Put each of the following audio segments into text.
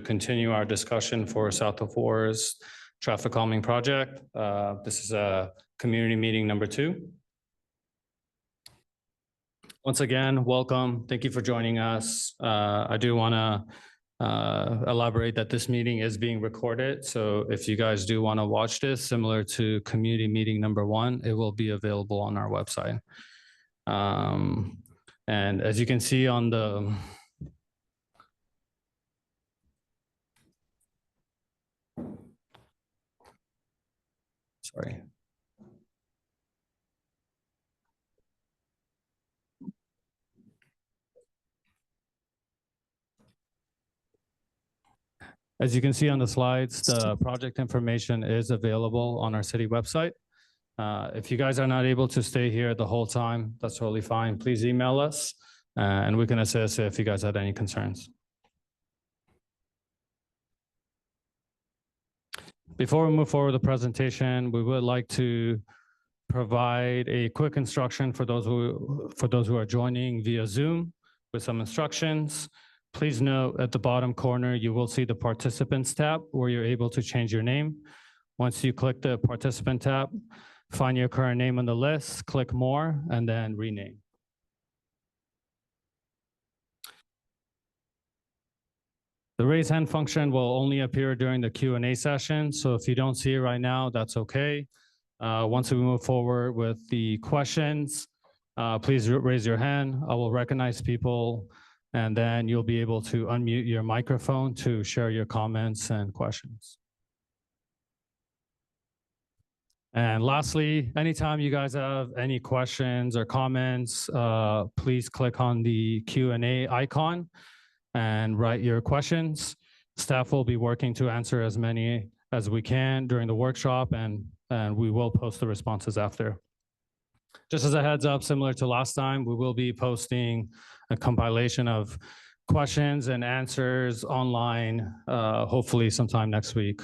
continue our discussion for South of Forest traffic calming project. This is a community meeting number 2. Once again, welcome. Thank you for joining us. I do want to elaborate that this meeting is being recorded. So if you guys do want to watch this, similar to community meeting number 1, it will be available on our website. And as you can see on the sorry. As you can see on the slides, the project information is available on our city website. If you guys are not able to stay here the whole time, that's totally fine. Please email us and we can assist if you guys had any concerns. Before we move forward with the presentation, we would like to provide a quick instruction for those who are joining via Zoom with some instructions. Please note at the bottom corner, you will see the participants tab where you're able to change your name. Once you click the participant tab, find your current name on the list, click more, and then rename. The raise hand function will only appear during the Q&A session. So if you don't see it right now, that's okay. Once we move forward with the questions, please raise your hand. I will recognize people, and then you'll be able to unmute your microphone to share your comments and questions. And lastly, anytime you guys have any questions or comments, please click on the Q&A icon and write your questions. Staff will be working to answer as many as we can during the workshop, and we will post the responses after. Just as a heads up, similar to last time, we will be posting a compilation of questions and answers online, hopefully sometime next week.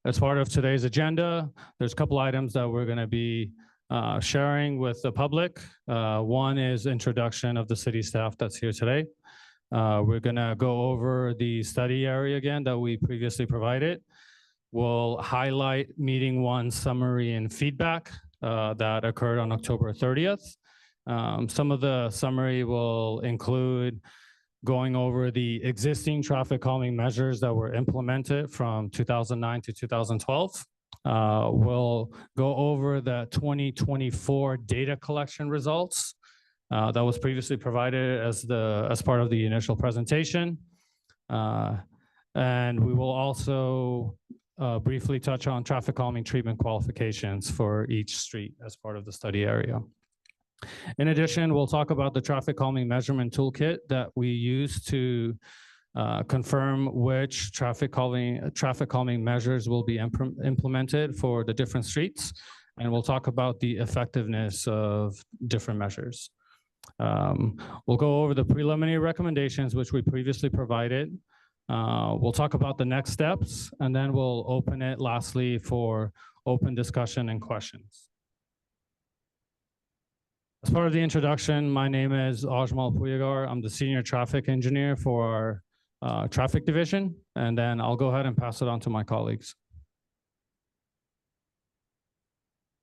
As part of today's agenda, there's a couple items that we're going to be sharing with the public. One is introduction of the city staff that's here today. We're going to go over the study area again that we previously provided. We'll highlight meeting 1 summary and feedback that occurred on October 30th. Some of the summary will include going over the existing traffic calming measures that were implemented from 2009 to 2012. We'll go over the 2024 data collection results that was previously provided as part of the initial presentation. And we will also briefly touch on traffic calming treatment qualifications for each street as part of the study area. In addition, we'll talk about the traffic calming measurement toolkit that we use to confirm which traffic calming measures will be implemented for the different streets. And we'll talk about the effectiveness of different measures. We'll go over the preliminary recommendations, which we previously provided. We'll talk about the next steps, and then we'll open it lastly for open discussion and questions. As part of the introduction, my name is Ajmal Puyagar. I'm the Senior Traffic Engineer for our Traffic Division, and then I'll go ahead and pass it on to my colleagues.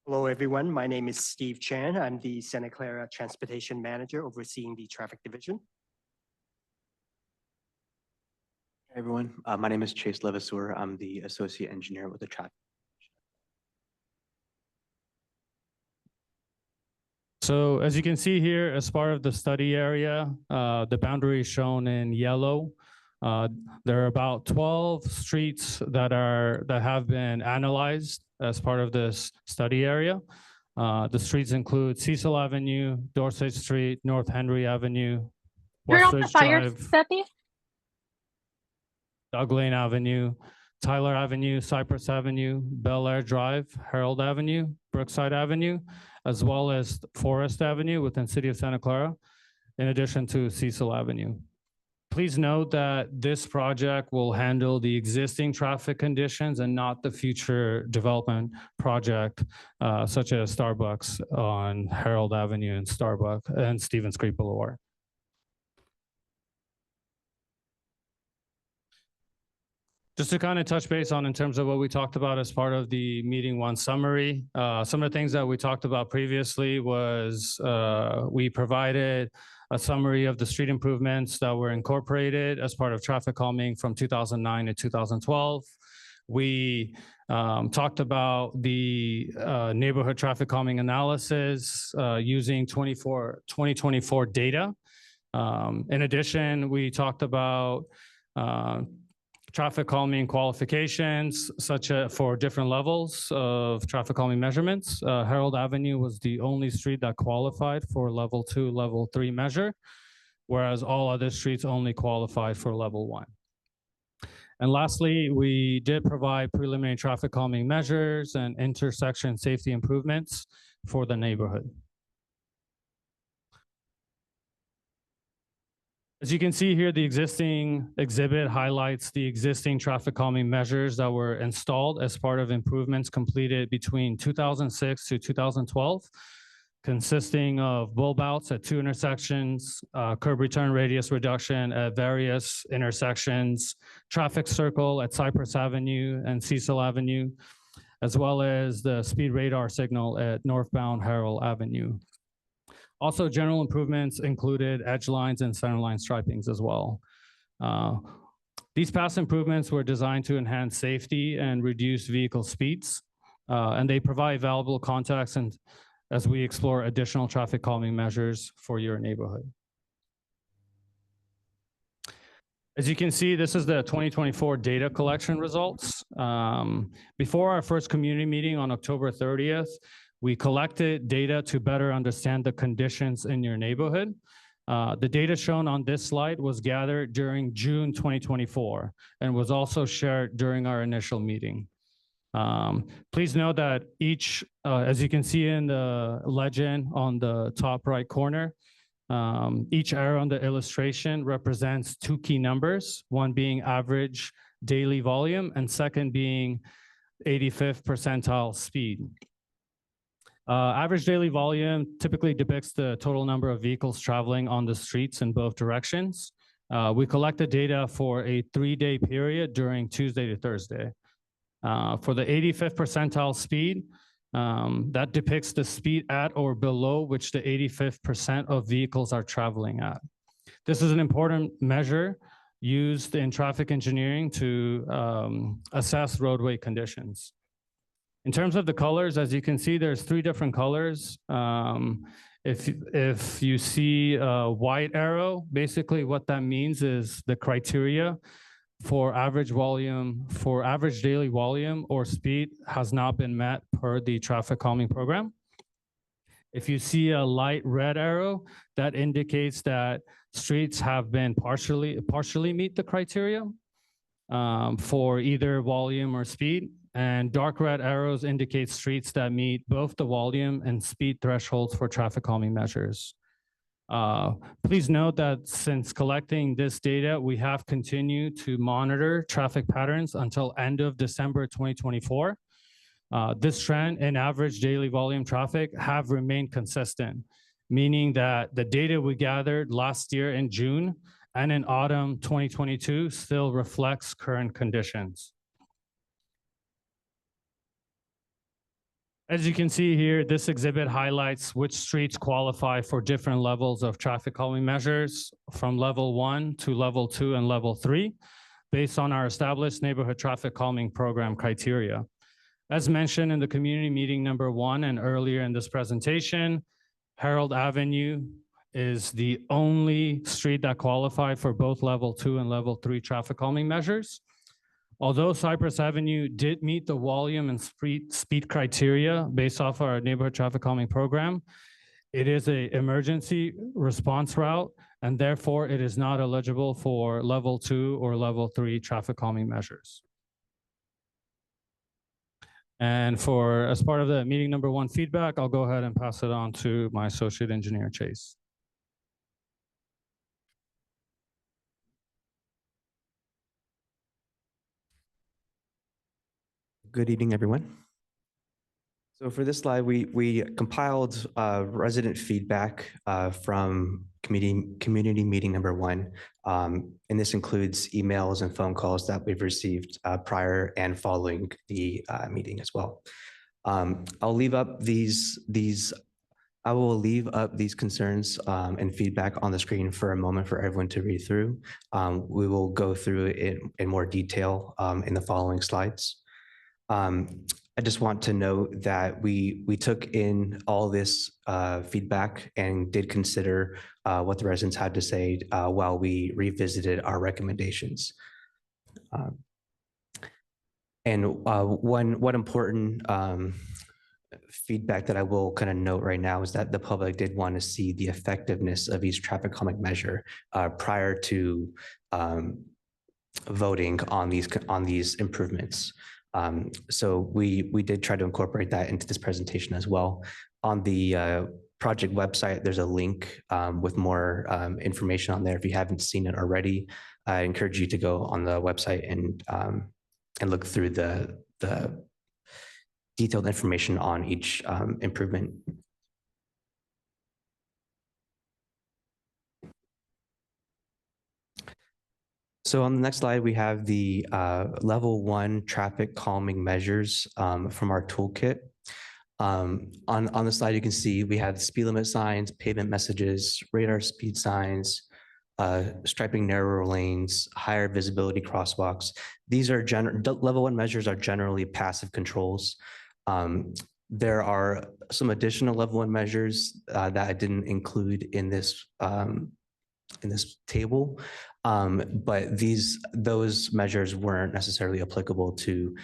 Hello, everyone. My name is Steve Chan. I'm the Santa Clara Transportation Manager overseeing the Traffic Division. Hey, everyone. My name is Chase Levasseur. I'm the Associate Engineer with the Traffic. So as you can see here, as part of the study area, the boundary is shown in yellow. There are about 12 streets that have been analyzed as part of this study area. The streets include Cecil Avenue, Dorset Street, North Henry Avenue, Westridge Drive, Doug Lane Avenue, Tyler Avenue, Cypress Avenue, Bel Air Drive, Herald Avenue, Brookside Avenue, as well as Forest Avenue within City of Santa Clara, in addition to Cecil Avenue. Please note that this project will handle the existing traffic conditions and not the future development project, such as Starbucks on Herald Avenue and Starbucks and Stevens Creek Boulevard. Just to kind of touch base on in terms of what we talked about as part of the meeting one summary, some of the things that we talked about previously was we provided a summary of the street improvements that were incorporated as part of traffic calming from 2009 to 2012. We talked about the neighborhood traffic calming analysis using 2024 data. In addition, we talked about traffic calming qualifications such as for different levels of traffic calming measurements. Harold Avenue was the only street that qualified for level 2, level 3 measure, whereas all other streets only qualified for level 1. And lastly, we did provide preliminary traffic calming measures and intersection safety improvements for the neighborhood. As you can see here, the existing exhibit highlights the existing traffic calming measures that were installed as part of improvements completed between 2006 to 2012, consisting of bulb outs at 2 intersections, curb return radius reduction at various intersections, traffic circle at Cypress Avenue and Cecil Avenue, as well as the speed radar signal at northbound Harold Avenue. Also, general improvements included edge lines and center line stripings as well. These past improvements were designed to enhance safety and reduce vehicle speeds, and they provide valuable context and as we explore additional traffic calming measures for your neighborhood. As you can see, this is the 2024 data collection results. Before our first community meeting on October 30th, we collected data to better understand the conditions in your neighborhood. The data shown on this slide was gathered during June 2024 and was also shared during our initial meeting. Please note that each, as you can see in the legend on the top right corner, each arrow on the illustration represents 2 key numbers, one being average daily volume and second being 85th percentile speed. Average daily volume typically depicts the total number of vehicles traveling on the streets in both directions. We collected data for a 3-day period during Tuesday to Thursday. For the 85th percentile speed, that depicts the speed at or below which the 85th percent of vehicles are traveling at. This is an important measure used in traffic engineering to assess roadway conditions. In terms of the colors, as you can see, there's 3 different colors. If you see a white arrow, basically what that means is the criteria for average volume, for average daily volume or speed has not been met per the traffic calming program. If you see a light red arrow, that indicates that streets have been partially meet the criteria for either volume or speed. And dark red arrows indicate streets that meet both the volume and speed thresholds for traffic calming measures. Please note that since collecting this data, we have continued to monitor traffic patterns until end of December 2024. This trend in average daily volume traffic have remained consistent, meaning that the data we gathered last year in June and in autumn 2022 still reflects current conditions. As you can see here, this exhibit highlights which streets qualify for different levels of traffic calming measures from level 1 to level 2 and level 3, based on our established neighborhood traffic calming program criteria. As mentioned in the community meeting number 1 and earlier in this presentation, Harold Avenue is the only street that qualified for both level 2 and level 3 traffic calming measures. Although Cypress Avenue did meet the volume and speed criteria based off our neighborhood traffic calming program, it is an emergency response route, and therefore it is not eligible for level 2 or level 3 traffic calming measures. And as part of the meeting number 1 feedback, I'll go ahead and pass it on to my associate engineer, Chase. Good evening, everyone. So for this slide, we compiled resident feedback from community meeting number 1. And this includes emails and phone calls that we've received prior and following the meeting as well. I'll leave up these concerns and feedback on the screen for a moment for everyone to read through. We will go through it in more detail in the following slides. I just want to note that we took in all this feedback and did consider what the residents had to say while we revisited our recommendations. And one important feedback that I will kind of note right now is that the public did want to see the effectiveness of each traffic calming measure prior to voting on these improvements. So we did try to incorporate that into this presentation as well. On the project website, there's a link with more information on there. If you haven't seen it already, I encourage you to go on the website and look through the detailed information on each improvement. So on the next slide, we have the level 1 traffic calming measures from our toolkit. On the slide, you can see we have speed limit signs, pavement messages, radar speed signs, striping narrower lanes, higher visibility crosswalks. These are level 1 measures are generally passive controls. There are some additional level 1 measures that I didn't include in this table, but those measures weren't necessarily applicable to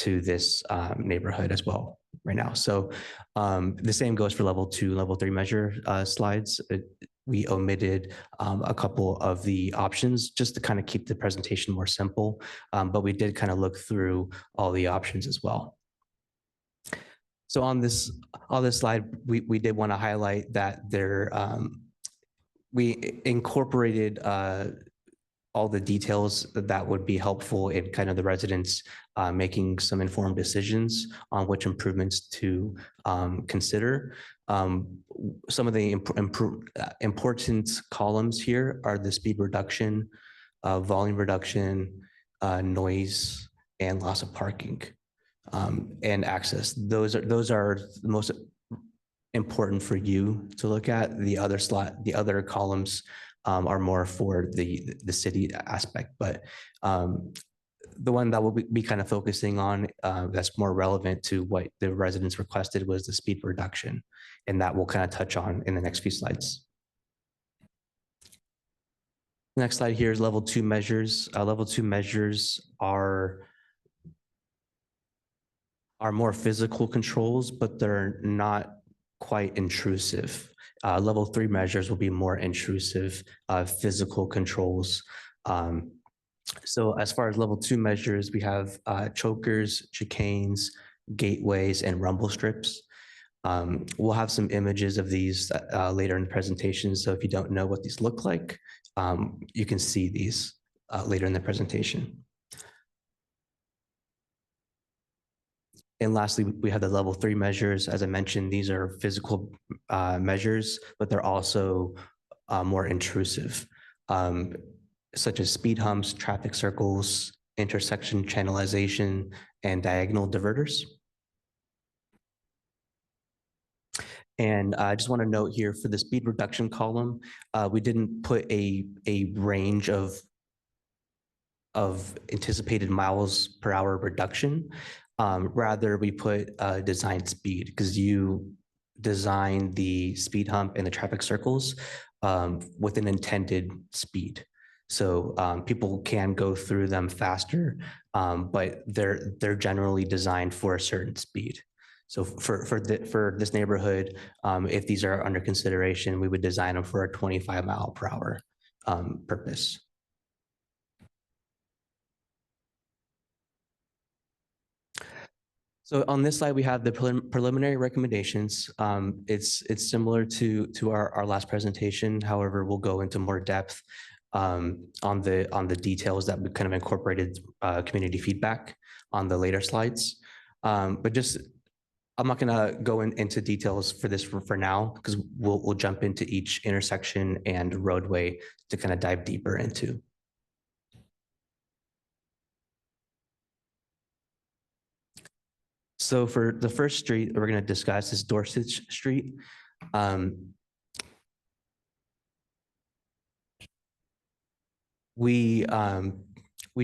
this neighborhood as well right now. So the same goes for level 2, level 3 measure slides. We omitted a couple of the options just to kind of keep the presentation more simple, but we did kind of look through all the options as well. So on this slide, we did want to highlight that we incorporated all the details that would be helpful in kind of the residents making some informed decisions on which improvements to consider. Some of the important columns here are the speed reduction, volume reduction, noise, and loss of parking, and access. Those are the most important for you to look at. The other columns are more for the city aspect, but the one that we'll be kind of focusing on that's more relevant to what the residents requested was the speed reduction, and that we'll kind of touch on in the next few slides. Next slide here is level 2 measures. Level 2 measures are more physical controls, but they're not quite intrusive. Level 3 measures will be more intrusive physical controls. So as far as level 2 measures, we have chokers, chicanes, gateways, and rumble strips. We'll have some images of these later in the presentation. So if you don't know what these look like, you can see these later in the presentation. And lastly, we have the level 3 measures. As I mentioned, these are physical measures, but they're also more intrusive, such as speed humps, traffic circles, intersection channelization, and diagonal diverters. And I just want to note here for the speed reduction column, we didn't put a range of anticipated miles per hour reduction. Rather, we put design speed, because you design the speed hump and the traffic circles with an intended speed. So people can go through them faster, but they're generally designed for a certain speed. So for this neighborhood, if these are under consideration, we would design them for a 25 mile per hour purpose. So on this slide, we have the preliminary recommendations. It's similar to our last presentation. However, we'll go into more depth on the details that we kind of incorporated community feedback on the later slides. But just I'm not gonna go into details for this for now, because we'll jump into each intersection and roadway to kind of dive deeper into. So for the first street we're gonna discuss is Dorset Street. We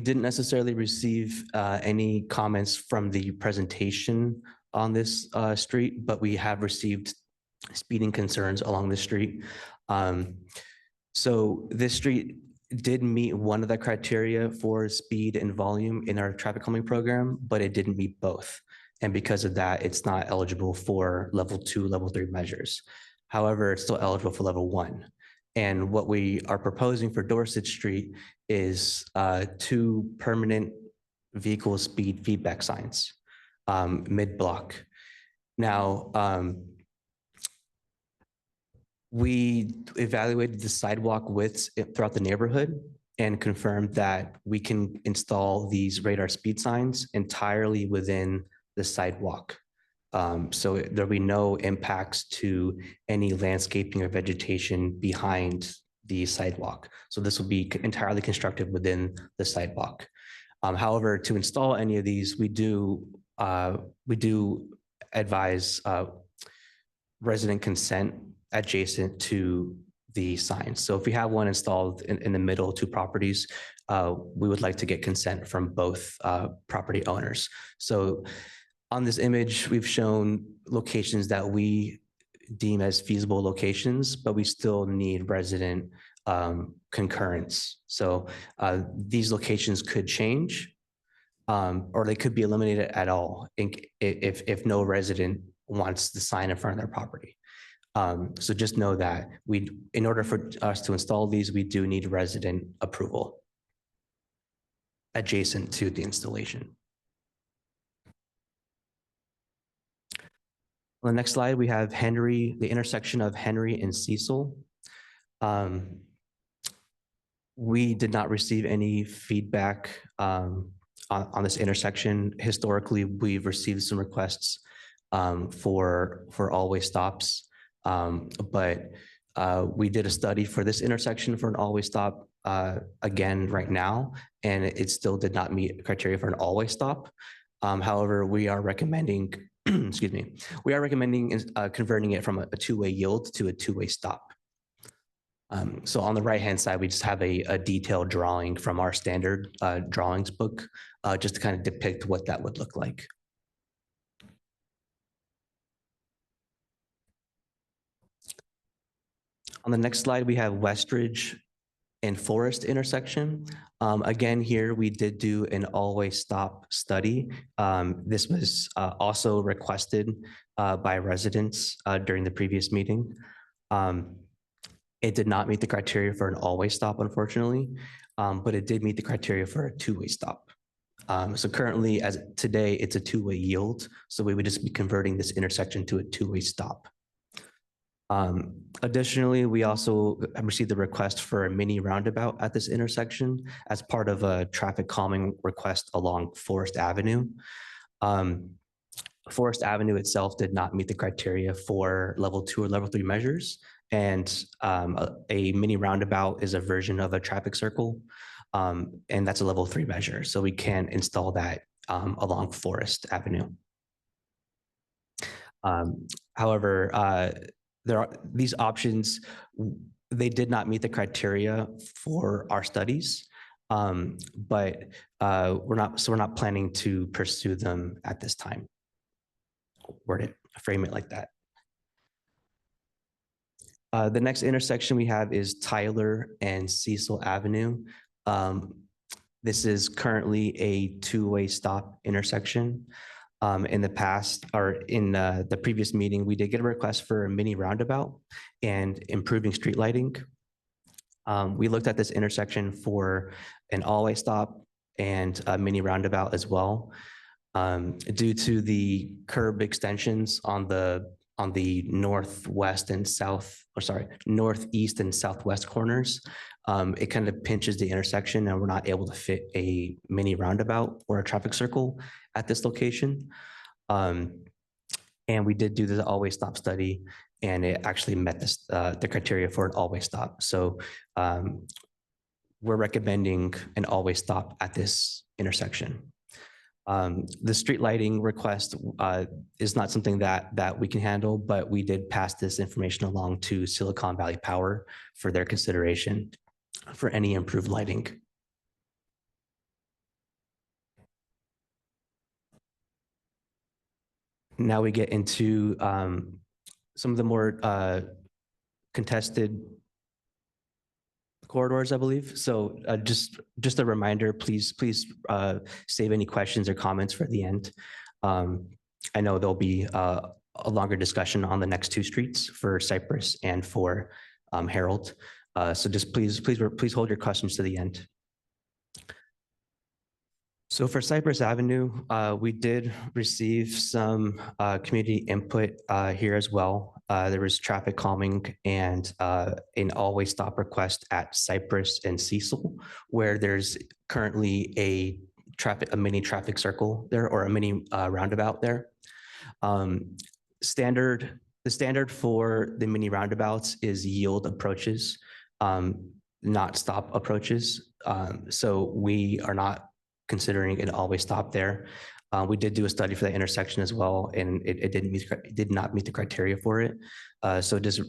didn't necessarily receive any comments from the presentation on this street, but we have received speeding concerns along the street. So this street did meet one of the criteria for speed and volume in our traffic calming program, but it didn't meet both. And because of that, it's not eligible for level 2, level 3 measures. However, it's still eligible for level 1. And what we are proposing for Dorset Street is 2 permanent vehicle speed feedback signs mid-block. Now, we evaluated the sidewalk widths throughout the neighborhood and confirmed that we can install these radar speed signs entirely within the sidewalk. So there'll be no impacts to any landscaping or vegetation behind the sidewalk. So this will be entirely constructed within the sidewalk. However, to install any of these, we do advise resident consent adjacent to the signs. So if we have one installed in the middle 2 properties, we would like to get consent from both property owners. So on this image, we've shown locations that we deem as feasible locations, but we still need resident concurrence. So these locations could change, or they could be eliminated at all if no resident wants the sign in front of their property. So just know that in order for us to install these, we do need resident approval adjacent to the installation. On the next slide, we have Henry, the intersection of Henry and Cecil. We did not receive any feedback on this intersection. Historically, we've received some requests for all-way stops, but we did a study for this intersection for an all-way stop again right now, and it still did not meet criteria for an all-way stop. However, we are recommending excuse me, we are recommending converting it from a 2-way yield to a 2-way stop. So on the right-hand side, we just have a detailed drawing from our standard drawings book, just to kind of depict what that would look like. On the next slide, we have Westridge and Forest intersection. Again, here we did do an all-way stop study. This was also requested by residents during the previous meeting. It did not meet the criteria for an all-way stop, unfortunately, but it did meet the criteria for a 2-way stop. So currently, as today, it's a 2-way yield. So we would just be converting this intersection to a 2-way stop. Additionally, we also have received a request for a mini roundabout at this intersection as part of a traffic calming request along Forest Avenue. Forest Avenue itself did not meet the criteria for level 2 or level 3 measures. And a mini roundabout is a version of a traffic circle. And that's a level 3 measure. So we can install that along Forest Avenue. However, these options, they did not meet the criteria for our studies, but we're not planning to pursue them at this time. Frame it like that. The next intersection we have is Tyler and Cecil Avenue. This is currently a 2-way stop intersection. In the past, or in the previous meeting, we did get a request for a mini roundabout and improving street lighting. We looked at this intersection for an all-way stop and a mini roundabout as well. Due to the curb extensions on the northwest and south, or sorry, northeast and southwest corners, it kind of pinches the intersection, and we're not able to fit a mini roundabout or a traffic circle at this location. And we did do the always stop study, and it actually met this, the criteria for an always stop. So we're recommending an always stop at this intersection. The street lighting request is not something that we can handle, but we did pass this information along to Silicon Valley Power for their consideration for any improved lighting. Now we get into some of the more contested corridors, I believe. So just a reminder, please save any questions or comments for the end. I know there'll be a longer discussion on the next two streets for Cypress and for Harold. So just please hold your questions to the end. So for Cypress Avenue, we did receive some community input here as well. There was traffic calming and an always stop request at Cypress and Cecil, where there's currently a mini traffic circle there, or a mini roundabout there. The standard for the mini roundabouts is yield approaches, not stop approaches. So we are not considering an always stop there. We did do a study for that intersection as well, and it did not meet the criteria for it. So just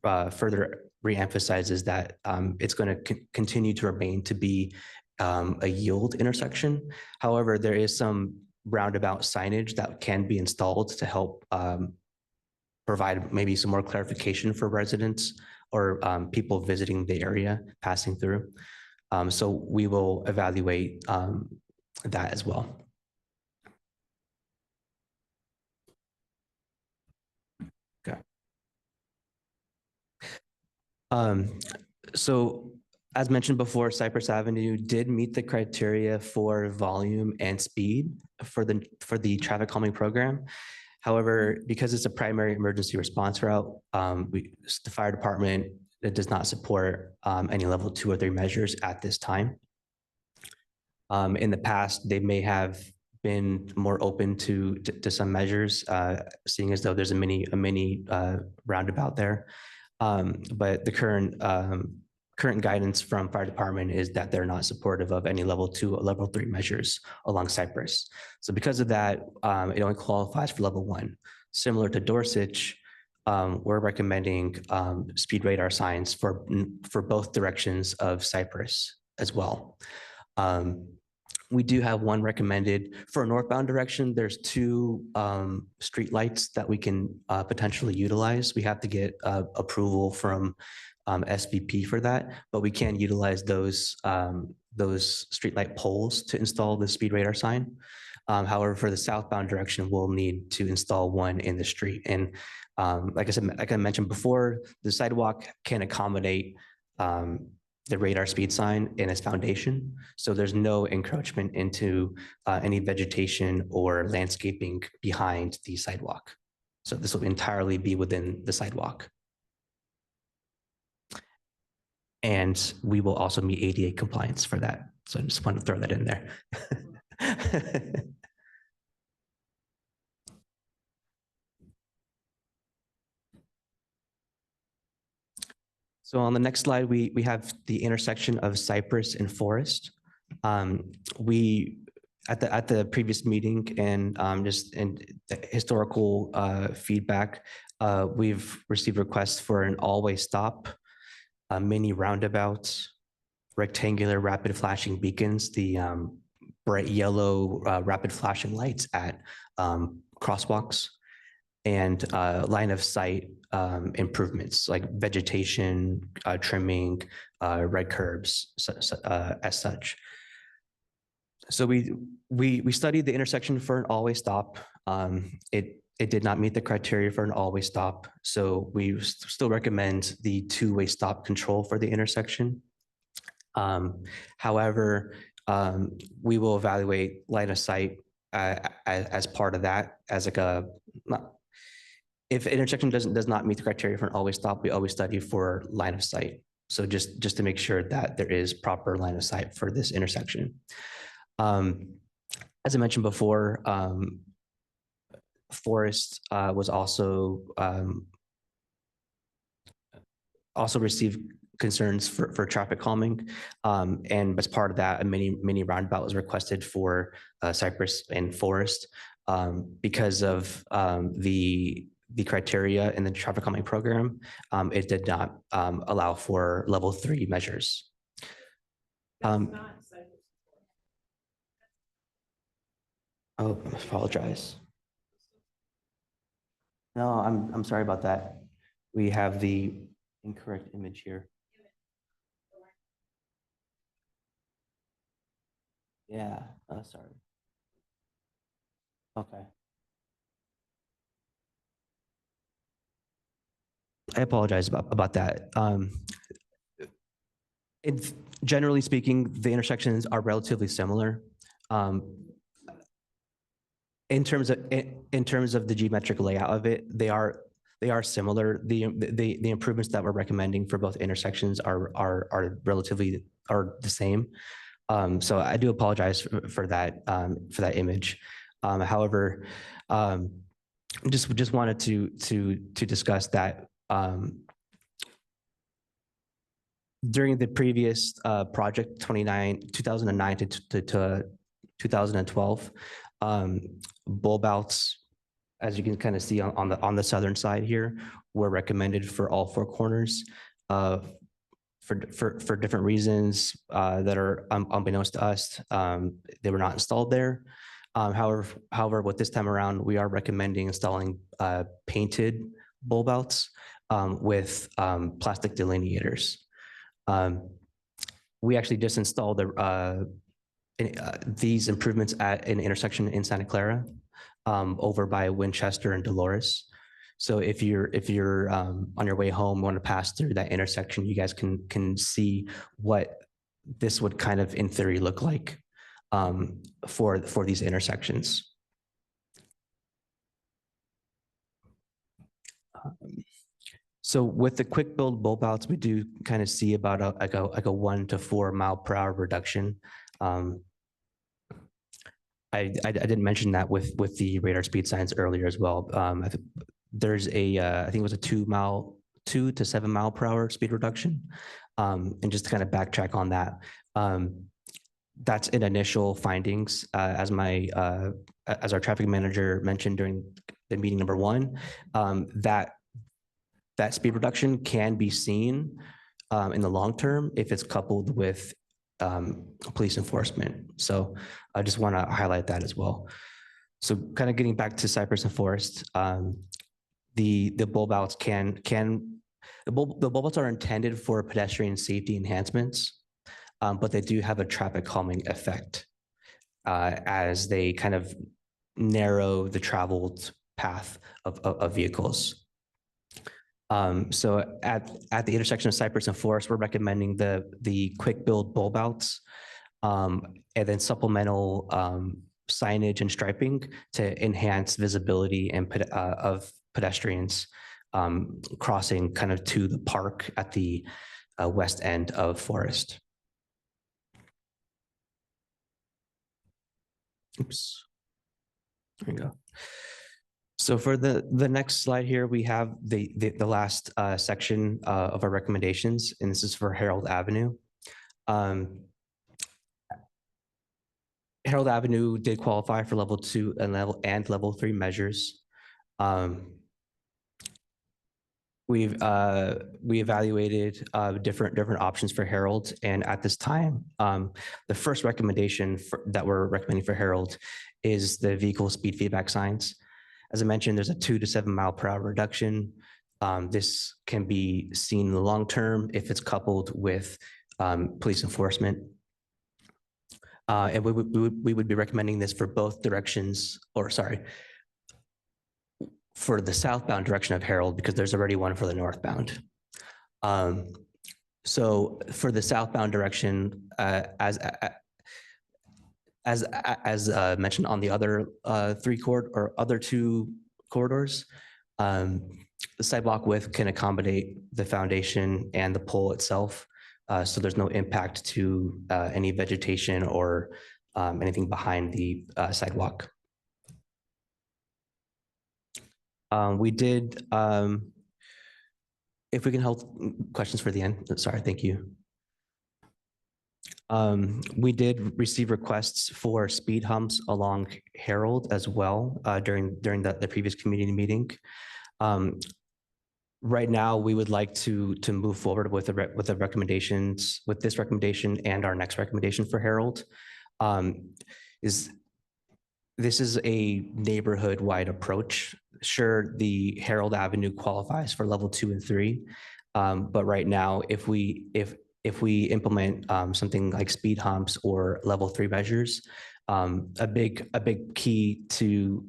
further reemphasizes that it's going to continue to remain to be a yield intersection. However, there is some roundabout signage that can be installed to help provide maybe some more clarification for residents or people visiting the area passing through. So we will evaluate that as well. Okay. So as mentioned before, Cypress Avenue did meet the criteria for volume and speed for the traffic calming program. However, because it's a primary emergency response route, the fire department, it does not support any level 2 or 3 measures at this time. In the past, they may have been more open to some measures, seeing as though there's a mini roundabout there. But the current guidance from fire department is that they're not supportive of any level 2 or level 3 measures along Cypress. So because of that, it only qualifies for level 1. Similar to Dorsich, we're recommending speed radar signs for both directions of Cypress as well. We do have one recommended for a northbound direction. There's 2 street lights that we can potentially utilize. We have to get approval from SVP for that, but we can utilize those streetlight poles to install the speed radar sign. However, for the southbound direction, we'll need to install one in the street. And like I said, like I mentioned before, the sidewalk can accommodate the radar speed sign in its foundation. So there's no encroachment into any vegetation or landscaping behind the sidewalk. So this will entirely be within the sidewalk. And we will also meet ADA compliance for that. So I just want to throw that in there. So on the next slide, we have the intersection of Cypress and Forest. We at the previous meeting and just in the historical feedback, we've received requests for an always stop, mini roundabouts, rectangular rapid flashing beacons, the bright yellow rapid flashing lights at crosswalks, and line of sight improvements like vegetation, trimming, red curbs, as such. So we studied the intersection for an always stop. It did not meet the criteria for an always stop. So we still recommend the 2-way stop control for the intersection. However, we will evaluate line of sight as part of that, as like if an intersection does not meet the criteria for an always stop, we always study for line of sight. So just to make sure that there is proper line of sight for this intersection. As I mentioned before, Forest was also received concerns for traffic calming. And as part of that, a mini roundabout was requested for Cypress and Forest because of the criteria in the traffic calming program. It did not allow for level 3 measures. Oh, I apologize. No, I'm sorry about that. We have the incorrect image here. Yeah, sorry. Okay. I apologize about that. Generally speaking, the intersections are relatively similar. In terms of the geometric layout of it, they are similar. The improvements that we're recommending for both intersections are relatively the same. So I do apologize for that image. However, just wanted to discuss that during the previous project 2009 to 2012, bulb outs, as you can kind of see on the southern side here, were recommended for all 4 corners for different reasons that are unbeknownst to us. They were not installed there. However, with this time around, we are recommending installing painted bulb outs with plastic delineators. We actually just installed these improvements at an intersection in Santa Clara over by Winchester and Dolores. So if you're on your way home, want to pass through that intersection, you guys can see what this would kind of in theory look like for these intersections. So with the quick build bulb outs, we do kind of see about a 1 to 4 mile per hour reduction. I didn't mention that with the radar speed signs earlier as well. There's I think it was a 2 to 7 mile per hour speed reduction. And just to kind of backtrack on that, that's in initial findings. As our traffic manager mentioned during the meeting number 1, that speed reduction can be seen in the long term if it's coupled with police enforcement. So I just want to highlight that as well. So kind of getting back to Cypress and Forest, the bulb outs the bulb outs are intended for pedestrian safety enhancements, but they do have a traffic calming effect as they kind of narrow the traveled path of vehicles. So at the intersection of Cypress and Forest, we're recommending the quick build bulb outs and then supplemental signage and striping to enhance visibility and of pedestrians crossing kind of to the park at the west end of Forest. Oops. There we go. So for the next slide here, we have the last section of our recommendations, and this is for Harold Avenue. Harold Avenue did qualify for level 2 and level 3 measures. We evaluated different options for Harold, and at this time, the first recommendation that we're recommending for Harold is the vehicle speed feedback signs. As I mentioned, there's a 2 to 7 mile per hour reduction. This can be seen in the long term if it's coupled with police enforcement. And we would be recommending this for both directions, or sorry, for the southbound direction of Harold, because there's already one for the northbound. So for the southbound direction, as mentioned on the other other 2 corridors, the sidewalk width can accommodate the foundation and the pole itself. So there's no impact to any vegetation or anything behind the sidewalk. We did, if we can hold questions for the end, sorry, thank you. We did receive requests for speed humps along Harold as well during the previous community meeting. Right now, we would like to move forward with the recommendations, with this recommendation and our next recommendation for Harold. This is a neighborhood-wide approach. Sure, the Harold Avenue qualifies for level 2 and 3, but right now, if we implement something like speed humps or level 3 measures, a big key to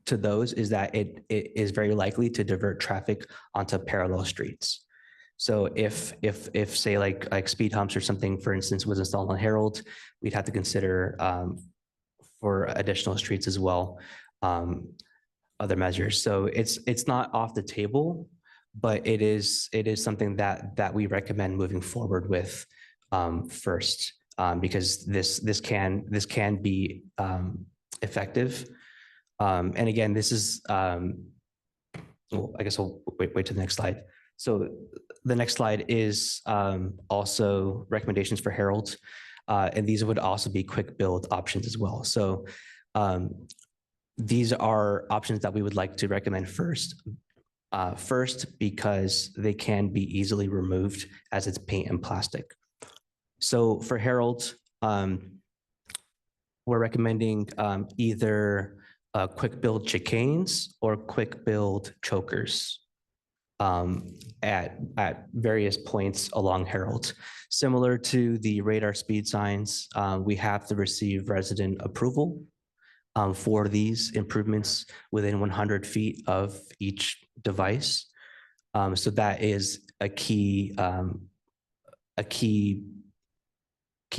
those is that it is very likely to divert traffic onto parallel streets. So if say like speed humps or something, for instance, was installed on Harold, we'd have to consider for additional streets as well, other measures. So it's not off the table, but it is something that we recommend moving forward with first, because this can be effective. And again, this is, well, I guess I'll wait to the next slide. So the next slide is also recommendations for Harold. And these would also be quick build options as well. So these are options that we would like to recommend first. First, because they can be easily removed as it's paint and plastic. So for Harold, we're recommending either quick build chicanes or quick build chokers at various points along Harold. Similar to the radar speed signs, we have to receive resident approval for these improvements within 100 feet of each device. So that is a key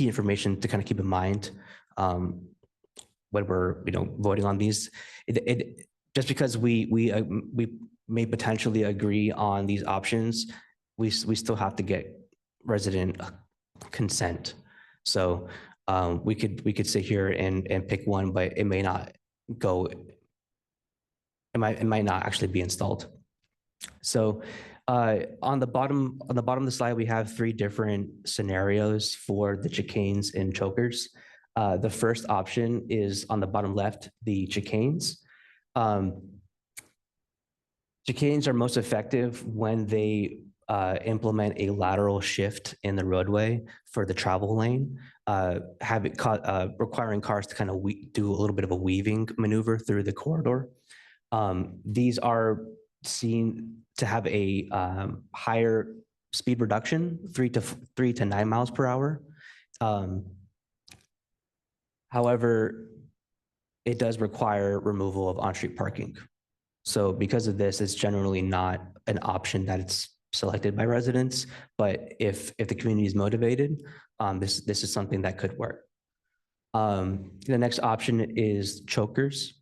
information to kind of keep in mind when we're voting on these. Just because we may potentially agree on these options, we still have to get resident consent. So we could sit here and pick one, but it may not go. It might not actually be installed. So on the bottom of the slide, we have 3 different scenarios for the chicanes and chokers. The first option is on the bottom left, the chicanes. Chicanes are most effective when they implement a lateral shift in the roadway for the travel lane, requiring cars to kind of do a little bit of a weaving maneuver through the corridor. These are seen to have a higher speed reduction, 3 to 9 miles per hour. However, it does require removal of on-street parking. So because of this, it's generally not an option that it's selected by residents, but if the community is motivated, this is something that could work. The next option is chokers,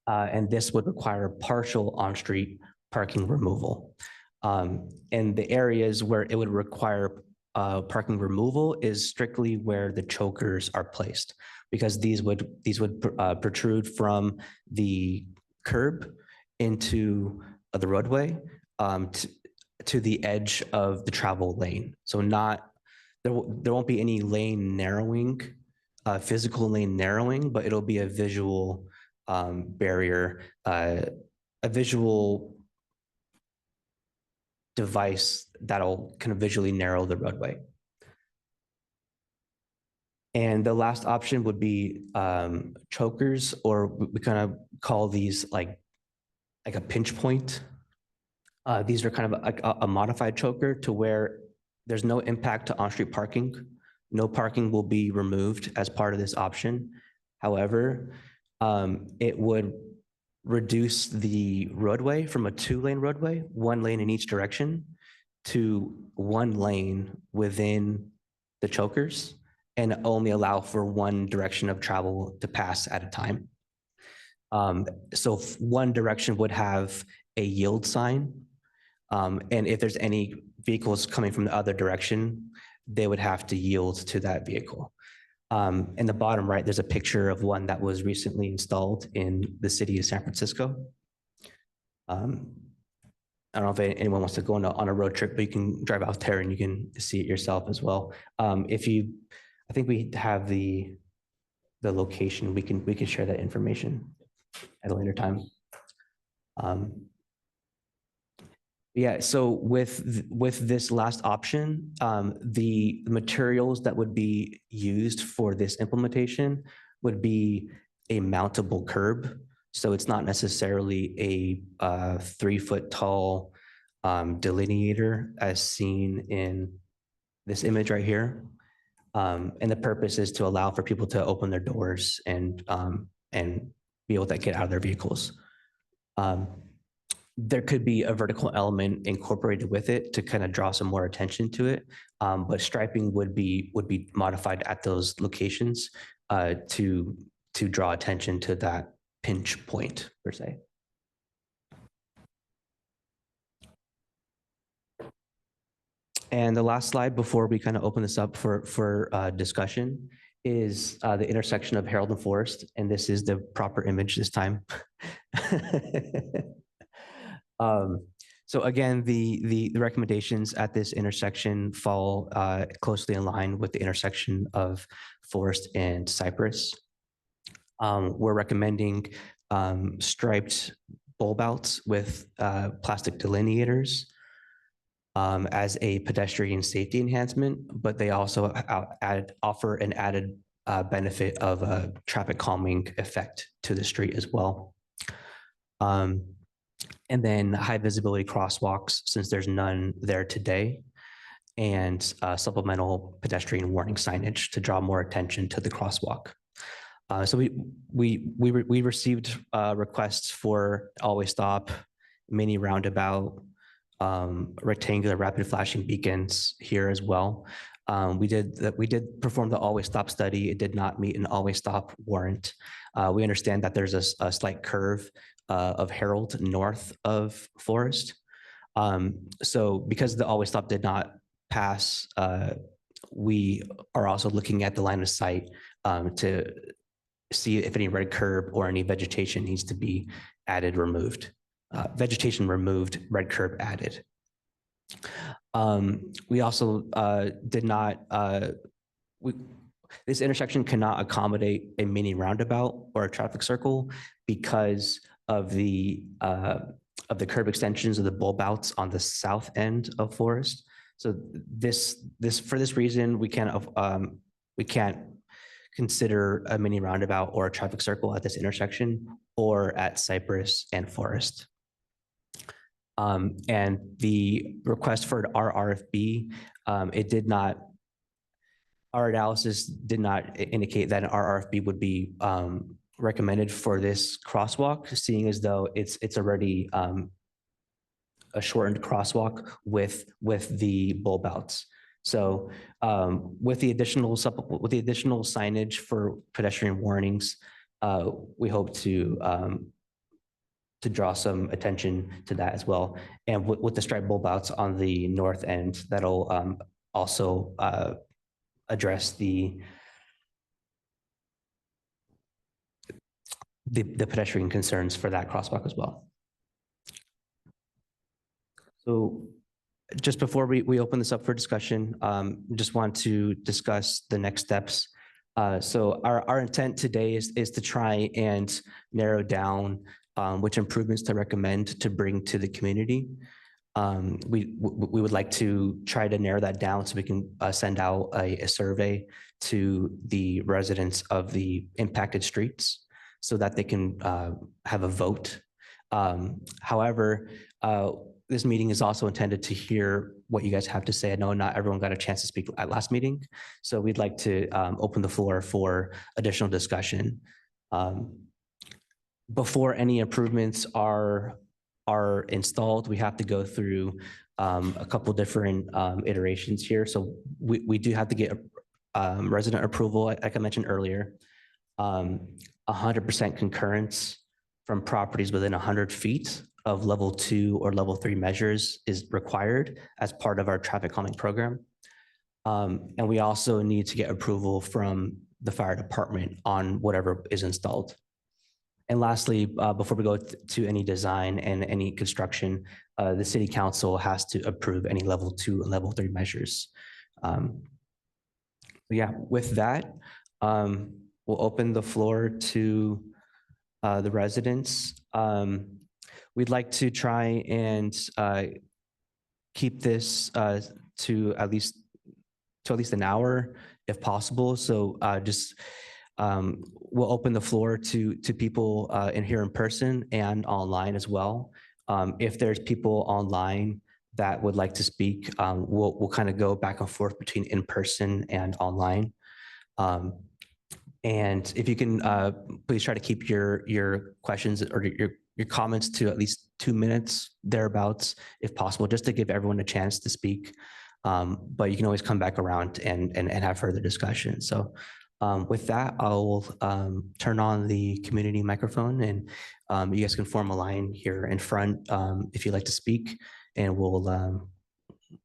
and this would require partial on-street parking removal. And the areas where it would require parking removal is strictly where the chokers are placed, because these would protrude from the curb into the roadway to the edge of the travel lane. So there won't be any lane narrowing, physical lane narrowing, but it'll be a visual barrier, a visual device that'll kind of visually narrow the roadway. And the last option would be chokers, or we kind of call these like a pinch point. These are kind of like a modified choker to where there's no impact to on-street parking. No parking will be removed as part of this option. However, it would reduce the roadway from a 2-lane roadway, 1 lane in each direction, to 1 lane within the chokers, and only allow for 1 direction of travel to pass at a time. So one direction would have a yield sign, and if there's any vehicles coming from the other direction, they would have to yield to that vehicle. In the bottom right, there's a picture of one that was recently installed in the city of San Francisco. I don't know if anyone wants to go on a road trip, but you can drive out there and you can see it yourself as well. I think we have the location. We can share that information at a later time. Yeah, so with this last option, the materials that would be used for this implementation would be a mountable curb. So it's not necessarily a 3-foot tall delineator as seen in this image right here. And the purpose is to allow for people to open their doors and be able to get out of their vehicles. There could be a vertical element incorporated with it to kind of draw some more attention to it, but striping would be modified at those locations to draw attention to that pinch point per se. And the last slide before we kind of open this up for discussion is the intersection of Herald and Forest, and this is the proper image this time. So again, the recommendations at this intersection fall closely in line with the intersection of Forest and Cypress. We're recommending striped bulb outs with plastic delineators as a pedestrian safety enhancement, but they also offer an added benefit of a traffic calming effect to the street as well. And then high visibility crosswalks, since there's none there today, and supplemental pedestrian warning signage to draw more attention to the crosswalk. So we received requests for always stop, mini roundabout, rectangular rapid flashing beacons here as well. We did perform the always stop study. It did not meet an always stop warrant. We understand that there's a slight curve of Herald north of Forest. So because the always stop did not pass, we are also looking at the line of sight to see if any red curb or any vegetation needs to be added, removed. Vegetation removed, red curb added. We also did not, this intersection cannot accommodate a mini roundabout or a traffic circle because of the curb extensions of the bulb outs on the south end of Forest. So for this reason, we can't consider a mini roundabout or a traffic circle at this intersection or at Cypress and Forest. And the request for our RFB, our analysis did not indicate that an RFB would be recommended for this crosswalk, seeing as though it's already a shortened crosswalk with the bulb outs. So with the additional signage for pedestrian warnings, we hope to draw some attention to that as well. And with the striped bulb outs on the north end, that'll also address the pedestrian concerns for that crosswalk as well. So just before we open this up for discussion, just want to discuss the next steps. So our intent today is to try and narrow down which improvements to recommend to bring to the community. We would like to try to narrow that down so we can send out a survey to the residents of the impacted streets so that they can have a vote. However, this meeting is also intended to hear what you guys have to say. I know not everyone got a chance to speak at last meeting, so we'd like to open the floor for additional discussion. Before any improvements are installed, we have to go through a couple different iterations here. So we do have to get resident approval, like I mentioned earlier, 100% concurrence from properties within 100 feet of level 2 or level 3 measures is required as part of our traffic calming program. And we also need to get approval from the fire department on whatever is installed. And lastly, before we go to any design and any construction, the city council has to approve any level 2 and level 3 measures. Yeah, with that, we'll open the floor to the residents. We'd like to try and keep this to at least an hour if possible. So we'll open the floor to people in here in person and online as well. If there's people online that would like to speak, we'll kind of go back and forth between in person and online. And if you can, please try to keep your questions or your comments to at least 2 minutes thereabouts, if possible, just to give everyone a chance to speak. But you can always come back around and have further discussion. So with that, I'll turn on the community microphone, and you guys can form a line here in front if you'd like to speak, and we'll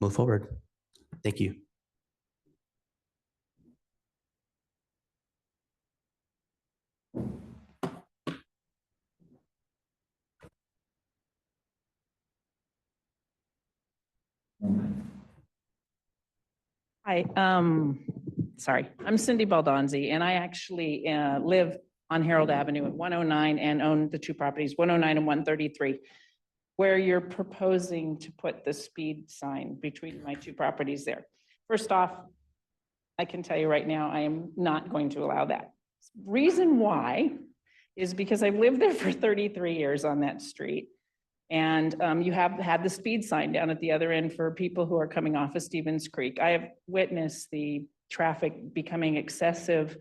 move forward. Thank you. Hi, sorry, I'm Cindy Baldonzi, and I actually live on Harold Avenue at 109 and own the 2 properties, 109 and 133, where you're proposing to put the speed sign between my 2 properties there. First off, I can tell you right now, I am not going to allow that. Reason why is because I've lived there for 33 years on that street. And you have had the speed sign down at the other end for people who are coming off of Stevens Creek. I have witnessed the traffic becoming excessive.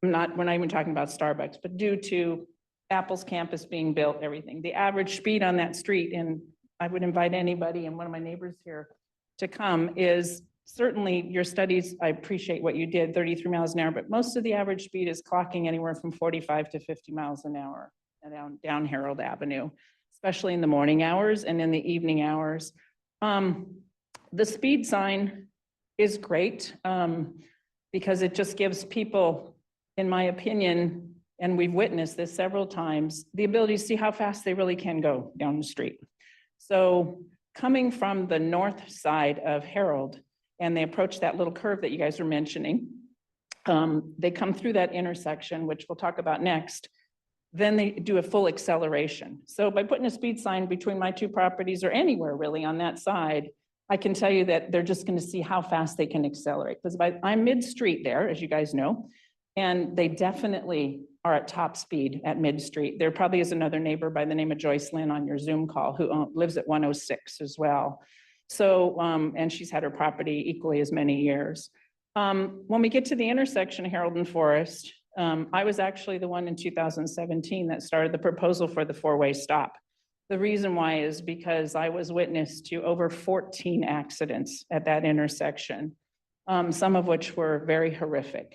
We're not even talking about Starbucks, but due to Apple's campus being built, everything. The average speed on that street, and I would invite anybody and one of my neighbors here to come, is certainly your studies, I appreciate what you did, 33 miles an hour, but most of the average speed is clocking anywhere from 45 to 50 miles an hour down Harold Avenue, especially in the morning hours and in the evening hours. The speed sign is great because it just gives people, in my opinion, and we've witnessed this several times, the ability to see how fast they really can go down the street. So coming from the north side of Harold, and they approach that little curve that you guys were mentioning, they come through that intersection, which we'll talk about next. Then they do a full acceleration. So by putting a speed sign between my 2 properties, or anywhere really on that side, I can tell you that they're just going to see how fast they can accelerate. Because I'm mid-street there, as you guys know, and they definitely are at top speed at mid-street. There probably is another neighbor by the name of Joyce Lynn on your Zoom call who lives at 106 as well. So, and she's had her property equally as many years. When we get to the intersection of Harold and Forest, I was actually the one in 2017 that started the proposal for the 4-way stop. The reason why is because I was witness to over 14 accidents at that intersection, some of which were very horrific.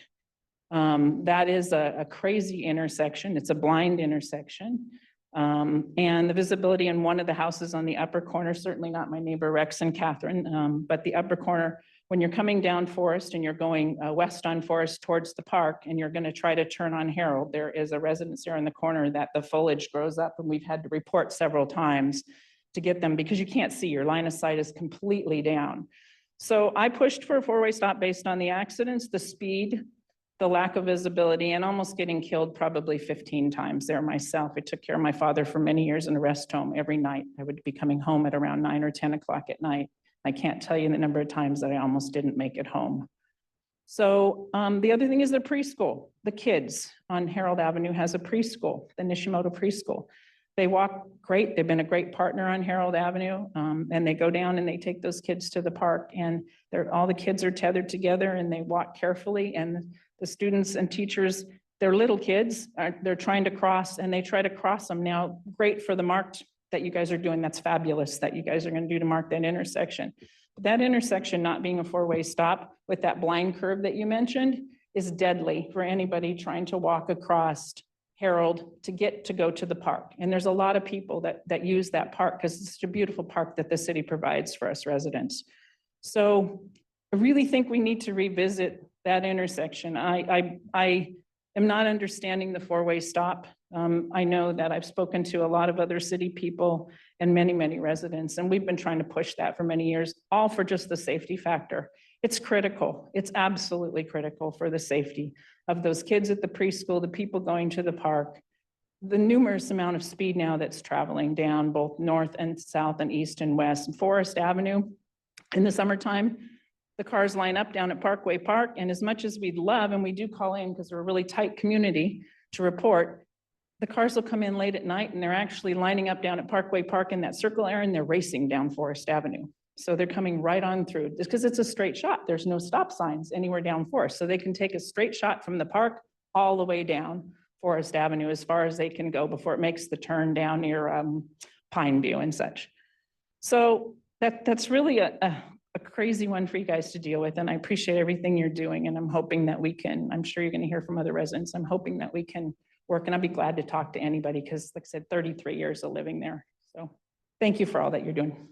That is a crazy intersection. It's a blind intersection. And the visibility in one of the houses on the upper corner, certainly not my neighbor Rex and Catherine, but the upper corner, when you're coming down Forest and you're going west on Forest towards the park and you're going to try to turn on Harold, there is a residence there in the corner that the foliage grows up, and we've had to report several times to get them because you can't see, your line of sight is completely down. So I pushed for a 4-way stop based on the accidents, the speed, the lack of visibility, and almost getting killed probably 15 times there myself. I took care of my father for many years in a rest home every night. I would be coming home at around 9 or 10 o'clock at night. I can't tell you the number of times that I almost didn't make it home. So the other thing is the preschool. The kids on Harold Avenue has a preschool, the Nishimoto preschool. They walk great. They've been a great partner on Harold Avenue, and they go down and they take those kids to the park, and all the kids are tethered together and they walk carefully, and the students and teachers, they're little kids, they're trying to cross, and they try to cross them. Now, great for the marked that you guys are doing. That's fabulous that you guys are going to do to mark that intersection. But that intersection not being a 4-way stop with that blind curve that you mentioned is deadly for anybody trying to walk across Harold to go to the park. And there's a lot of people that use that park because it's a beautiful park that the city provides for us residents. So I really think we need to revisit that intersection. I am not understanding the four-way stop. I know that I've spoken to a lot of other city people and many residents, and we've been trying to push that for many years, all for just the safety factor. It's critical. It's absolutely critical for the safety of those kids at the preschool, the people going to the park, the numerous amount of speed now that's traveling down both north and south and east and west. Forest Avenue in the summertime, the cars line up down at Parkway Park. And as much as we'd love, and we do call in because we're a really tight community to report, the cars will come in late at night and they're actually lining up down at Parkway Park in that circle area and they're racing down Forest Avenue. So they're coming right on through just because it's a straight shot. There's no stop signs anywhere down Forest. So they can take a straight shot from the park all the way down Forest Avenue as far as they can go before it makes the turn down near Pine View and such. So that's really a crazy one for you guys to deal with. And I appreciate everything you're doing. And I'm hoping that we can, I'm sure you're going to hear from other residents. I'm hoping that we can work, and I'd be glad to talk to anybody because like I said, 33 years of living there. So thank you for all that you're doing.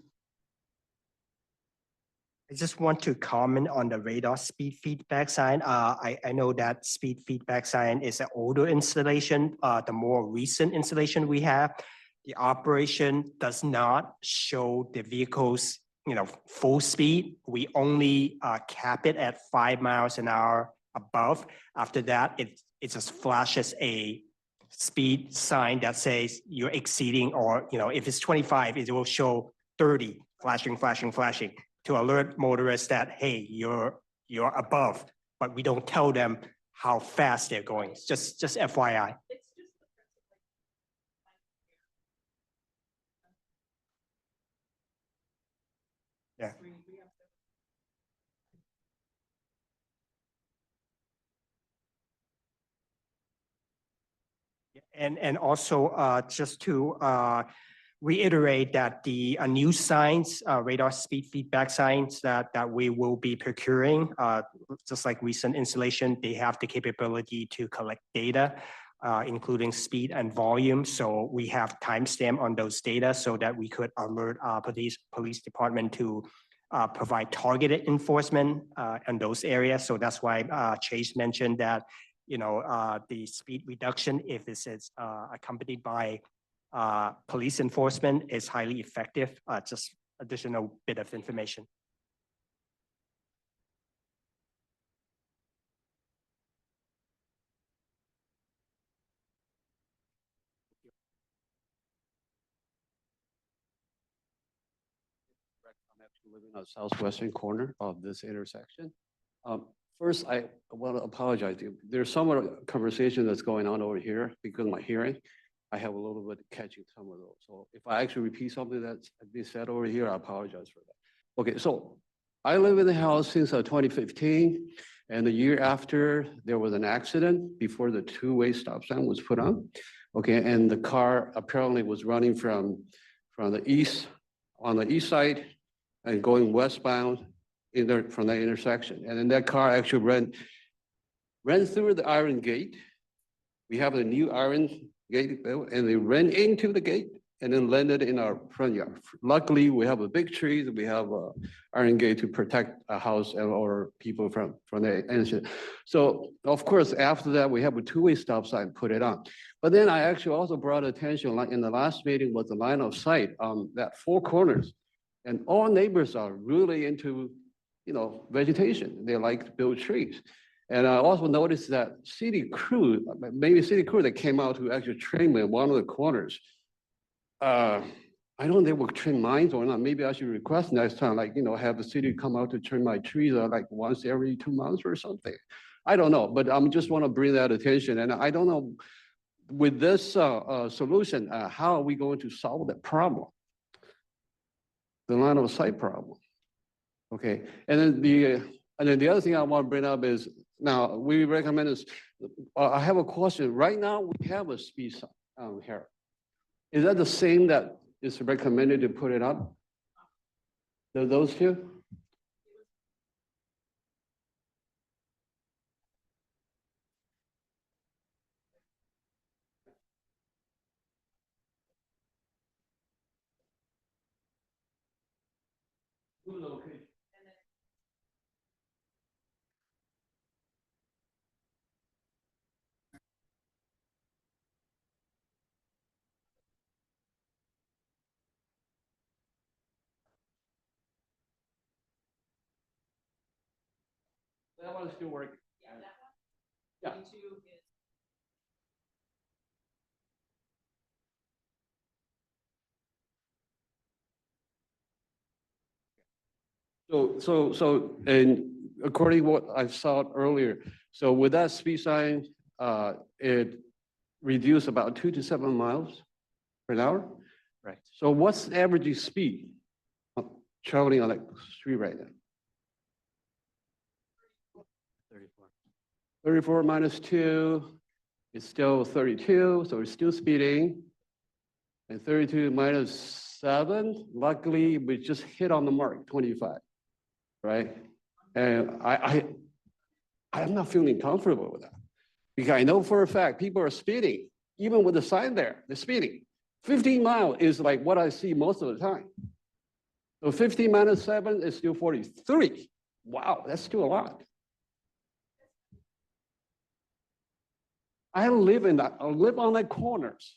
I just want to comment on the radar speed feedback sign. I know that speed feedback sign is an older installation. The more recent installation we have, the operation does not show the vehicle's, full speed. We only cap it at 5 miles an hour above. After that, it just flashes a speed sign that says you're exceeding, or if it's 25, it will show 30, flashing to alert motorists that, hey, you're above, but we don't tell them how fast they're going. It's just FYI. Yeah. And also just to reiterate that the new signs, radar speed feedback signs that we will be procuring, just like recent installation, they have the capability to collect data, including speed and volume. So we have timestamp on those data so that we could alert police department to provide targeted enforcement in those areas. So that's why Chase mentioned that, the speed reduction, if this is accompanied by police enforcement, is highly effective. Just additional bit of information. I'm actually living on the southwestern corner of this intersection. First, I want to apologize to you. There's somewhat conversation that's going on over here because of my hearing. I have a little bit catching some of those. So if I actually repeat something that's been said over here, I apologize for that. Okay, so I live in the house since 2015, and the year after there was an accident before the two-way stop sign was put on. Okay, and the car apparently was running from the east, on the east side and going westbound from that intersection. And then that car actually ran through the iron gate. We have a new iron gate built, and they ran into the gate and then landed in our front yard. Luckily, we have a big tree, we have a iron gate to protect a house or people from the incident. So of course, after that, we have a two-way stop sign, put it on. But then I actually also brought attention, like in the last meeting, was the line of sight on that four corners. And all neighbors are really into, vegetation. They like to build trees. And I also noticed that city crew that came out to actually trim in one of the corners. I don't know if they will trim mines or not. Maybe I should request next time, have the city come out to trim my trees like once every 2 months or something. I don't know, but I just want to bring that attention. And I don't know, with this solution, how are we going to solve that problem? The line of sight problem. Okay, and then the other thing I want to bring up is, now we recommend is, I have a question. Right now we have a speed sign here. Is that the same that is recommended to put it up? Those two? That one still working. Yeah. And according to what I saw earlier, so with that speed sign, it reduced about 2 to 7 miles per hour. Right. So what's the average speed of traveling on that street right now? 34 minus 2 is still 32, so we're still speeding. And 32 minus 7, luckily, we just hit on the mark, 25, right? And I'm not feeling comfortable with that. Because I know for a fact, people are speeding, even with the sign there, they're speeding. 15 mile is like what I see most of the time. So 15 minus 7 is still 43. Wow, that's still a lot. I live on that corners.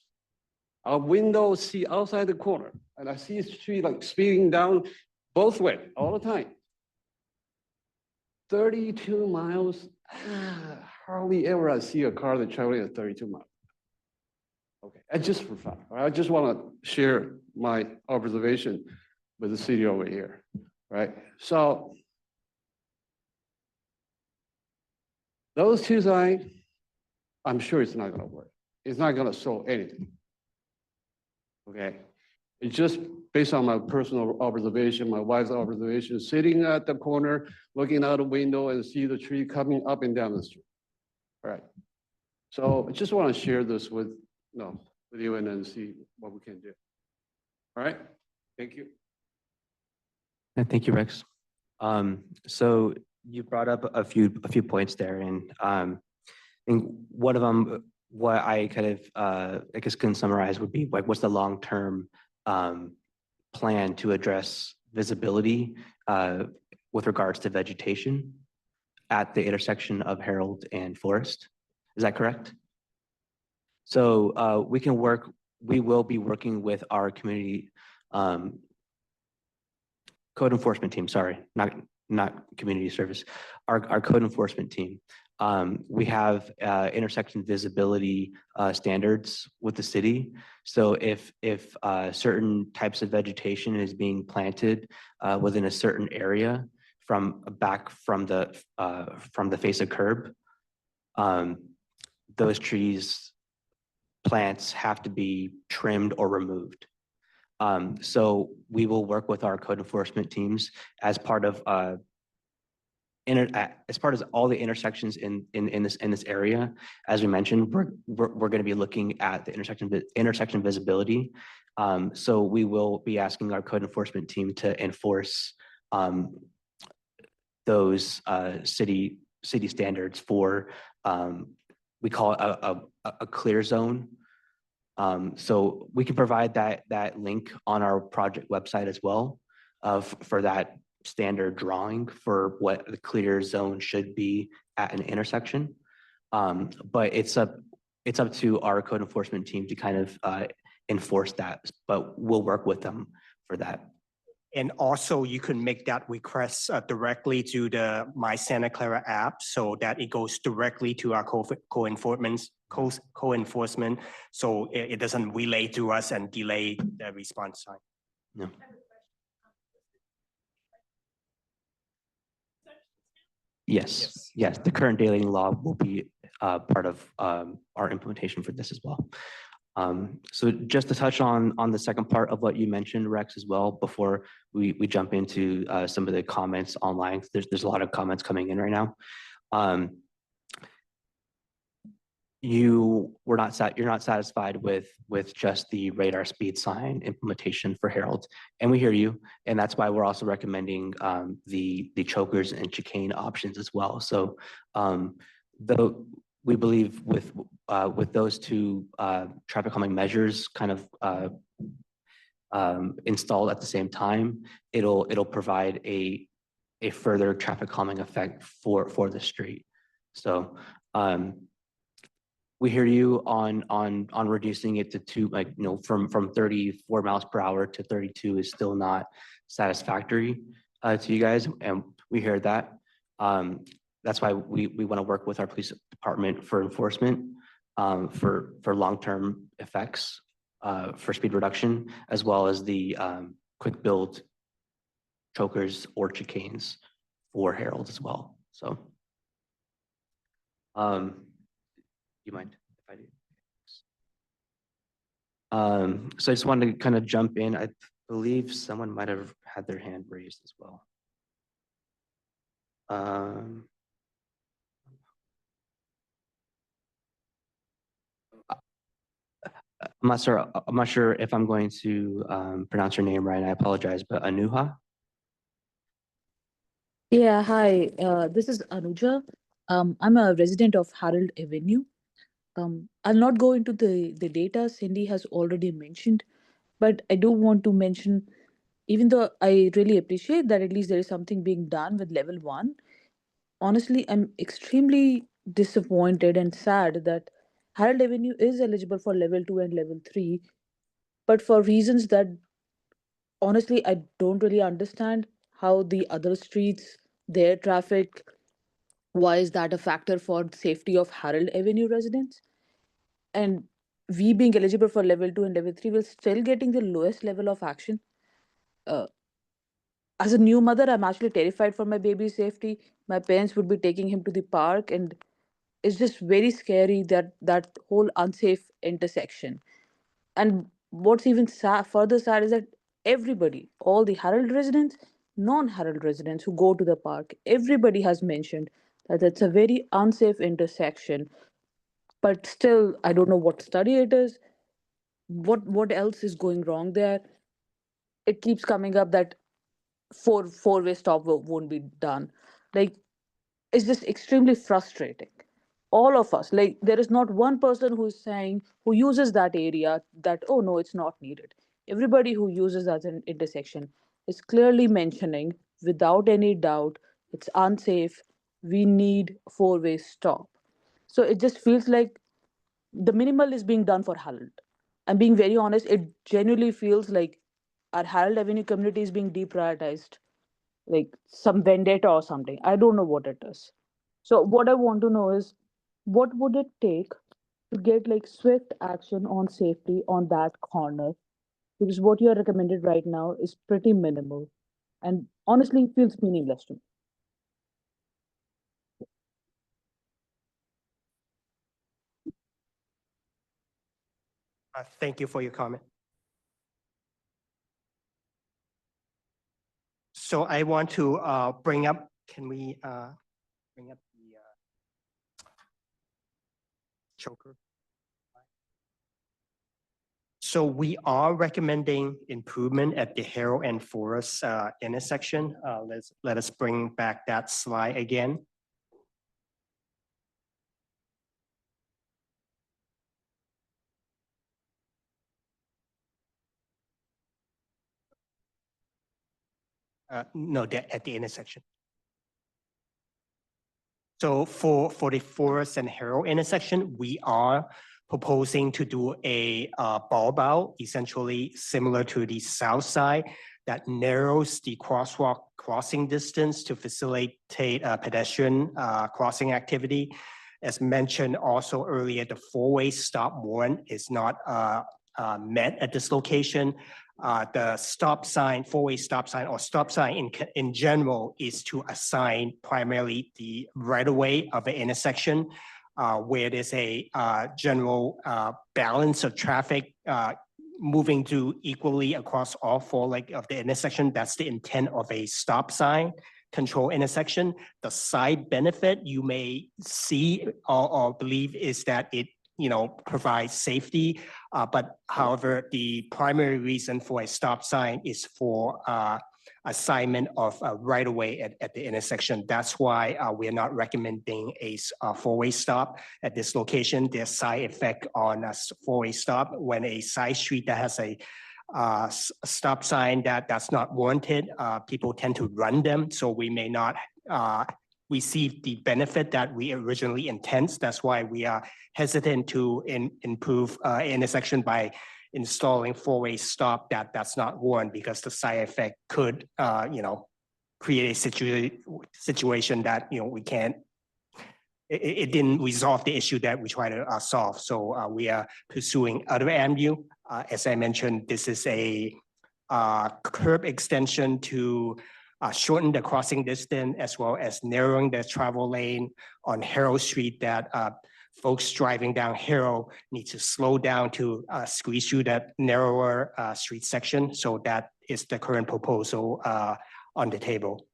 Our window see outside the corner, and I see the street like speeding down both way all the time. 32 miles, hardly ever I see a car that's traveling at 32 miles. Okay, and just for fun, I just want to share my observation with the city over here, right? So those two signs, I'm sure it's not going to work. It's not going to solve anything. Okay, it's just based on my personal observation, my wife's observation, sitting at the corner, looking out the window and see the tree coming up and down the street. All right. So I just want to share this with you and then see what we can do. All right. Thank you. And thank you, Rex. So you brought up a few points there, and I think one of them, what I kind of I guess can summarize would be like, what's the long-term plan to address visibility with regards to vegetation at the intersection of Harold and Forest? Is that correct? So we will be working with our community code enforcement team, sorry, not community service, our code enforcement team. We have intersection visibility standards with the city. So if certain types of vegetation is being planted within a certain area from the face of curb, those plants have to be trimmed or removed. So we will work with our code enforcement teams as part of all the intersections in this area. As we mentioned, we're going to be looking at the intersection visibility. So we will be asking our code enforcement team to enforce those city standards for we call it a clear zone. So we can provide that link on our project website as well for that standard drawing for what the clear zone should be at an intersection. But it's up to our code enforcement team to kind of enforce that, but we'll work with them for that. And also you can make that request directly to the My Santa Clara app so that it goes directly to our co-enforcement. So it doesn't relay to us and delay the response time. No. Yes. The current daily law will be part of our implementation for this as well. So just to touch on the second part of what you mentioned, Rex, as well, before we jump into some of the comments online. There's a lot of comments coming in right now. You're not satisfied with just the radar speed sign implementation for Harold, and we hear you, and that's why we're also recommending the chokers and chicane options as well. So though we believe with those two traffic calming measures kind of installed at the same time, it'll provide a further traffic calming effect for the street. So we hear you on reducing it to 2, from 34 miles per hour to 32 is still not satisfactory to you guys, and we hear that. that's why we want to work with our police department for enforcement, for long-term effects, for speed reduction, as well as the quick build chokers or chicanes for Harold as well. So, you mind if I do? So I just wanted to kind of jump in. I believe someone might have had their hand raised as well. I'm not sure if I'm going to pronounce your name right, and I apologize, but Anuha? Yeah, hi, this is Anuja. I'm a resident of Harold Avenue. I'll not go into the data Cindy has already mentioned, but I do want to mention, even though I really appreciate that at least there is something being done with level one, honestly, I'm extremely disappointed and sad that Harold Avenue is eligible for level two and level three, but for reasons that honestly I don't really understand how the other streets, their traffic, why is that a factor for safety of Harold Avenue residents? And we being eligible for level two and level three will still getting the lowest level of action. Uh, as a new mother, I'm actually terrified for my baby's safety. My parents would be taking him to the park, and it's just very scary that that whole unsafe intersection. And what's even further sad is that everybody, all the Harold residents, non-Harold residents who go to the park, everybody has mentioned that it's a very unsafe intersection. But still, I don't know what study it is. What else is going wrong there? It keeps coming up that four-way stop won't be done. Like, it's just extremely frustrating. All of us, like, there is not one person who is saying, who uses that area, that oh no, it's not needed. Everybody who uses that an intersection is clearly mentioning without any doubt it's unsafe, we need four-way stop. So it just feels like the minimal is being done for Harold. I'm being very honest, it genuinely feels like our Harold Avenue community is being deprioritized, like some vendetta or something. I don't know what it is. So what I want to know is, what would it take to get like swift action on safety on that corner? Because what you are recommended right now is pretty minimal and honestly feels meaningless to me. Thank you for your comment. So I want to bring up, can we bring up the choker? So we are recommending improvement at the Harold and Forest intersection. Let us bring back that slide again. No, at the intersection. So for the Forest and Harold intersection, we are proposing to do a bulb out, essentially similar to the south side, that narrows the crosswalk crossing distance to facilitate pedestrian crossing activity. As mentioned also earlier, the four-way stop warrant is not met at this location. The stop sign, four-way stop sign or stop sign in general is to assign primarily the right-of-way of the intersection where there's a general balance of traffic moving to equally across all four legs of the intersection. That's the intent of a stop sign control intersection. The side benefit you may see or believe is that it provides safety. But however, the primary reason for a stop sign is for assignment of right of way at the intersection. That's why we're not recommending a four-way stop at this location. There's side effect on a four-way stop when a side street that has a stop sign that's not warranted, people tend to run them. So we may not receive the benefit that we originally intend. That's why we are hesitant to improve intersection by installing four-way stop that's not warranted, because the side effect could create a situation that we can't it didn't resolve the issue that we try to solve. So we are pursuing other avenue. As I mentioned, this is a curb extension to shorten the crossing distance as well as narrowing the travel lane on Harold Street that folks driving down Harold need to slow down to squeeze through that narrower street section. So that is the current proposal on the table.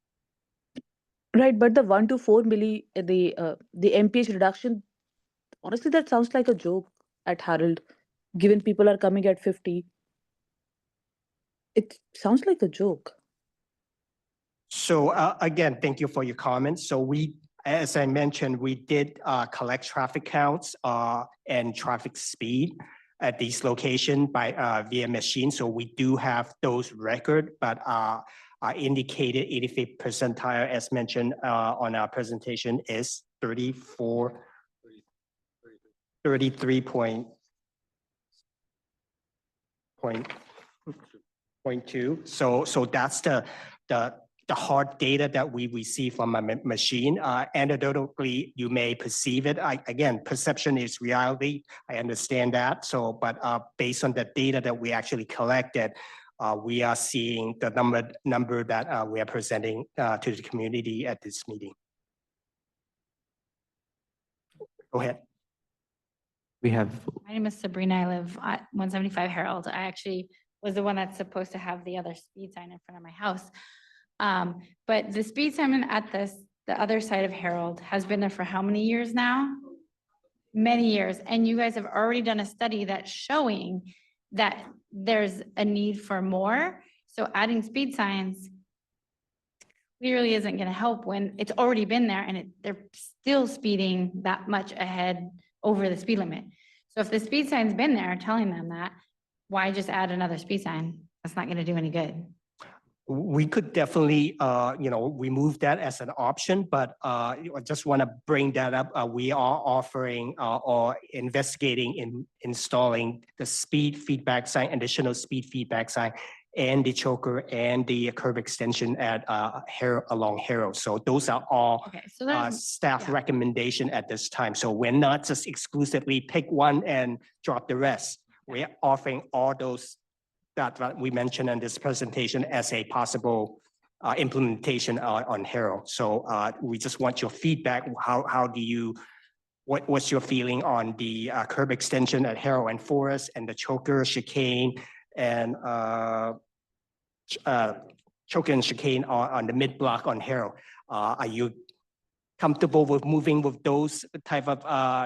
Right, but the 1 to 4 milli, the MPH reduction, honestly, that sounds like a joke at Harold, given people are coming at 50. It sounds like a joke. So again, thank you for your comments. So we, as I mentioned, we did collect traffic counts and traffic speed at these locations by via machine. So we do have those record, but I indicated 85th percentile, as mentioned on our presentation, is 33.2. So that's the hard data that we receive from a machine. Anecdotally, you may perceive it. Again, perception is reality. I understand that. So, but based on the data that we actually collected, we are seeing the number that we are presenting to the community at this meeting. Go ahead. We have, My name is Sabrina. I live at 175 Harold. I actually was the one that's supposed to have the other speed sign in front of my house. But the speed sign at the other side of Harold has been there for how many years now? Many years. And you guys have already done a study that's showing that there's a need for more. So adding speed signs clearly isn't going to help when it's already been there and they're still speeding that much ahead over the speed limit. So if the speed sign's been there telling them that, why just add another speed sign? That's not going to do any good. We could definitely, remove that as an option, but I just want to bring that up. We are offering or investigating in installing the speed feedback sign, additional speed feedback sign, and the choker and the curb extension at along Harold. So those are all Okay, so there's, staff yeah. recommendation at this time. So we're not just exclusively pick one and drop the rest. We're offering all those that we mentioned in this presentation as a possible implementation on Harold. So we just want your feedback. How do you, what's your feeling on the curb extension at Harold and Forest and the choker chicane and choker and chicane on the mid block on Harold? Are you comfortable with moving with those type of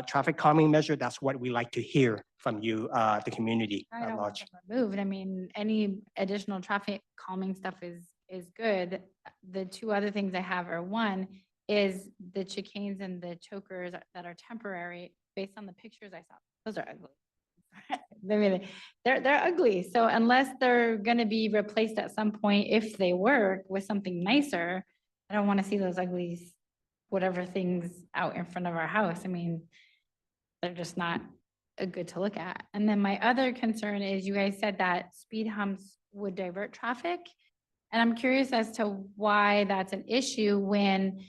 traffic calming measure? That's what we like to hear from you, the community I at don't want large. them removed. I mean, any additional traffic calming stuff is good. The two other things I have are, one is the chicanes and the chokers that are temporary. Based on the pictures I saw, those are ugly. I mean, they're ugly. So unless they're gonna be replaced at some point, if they work with something nicer, I don't want to see those ugly, whatever things out in front of our house. I mean, they're just not good to look at. And then my other concern is you guys said that speed humps would divert traffic. And I'm curious as to why that's an issue when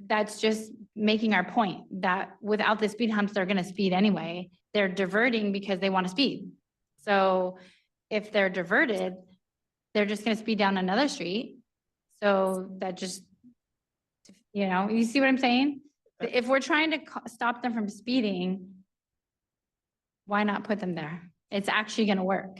that's just making our point that without the speed humps, they're going to speed anyway. They're diverting because they want to speed. So if they're diverted, they're just going to speed down another street. So that just, you see what I'm saying? If we're trying to stop them from speeding, why not put them there? It's actually going to work.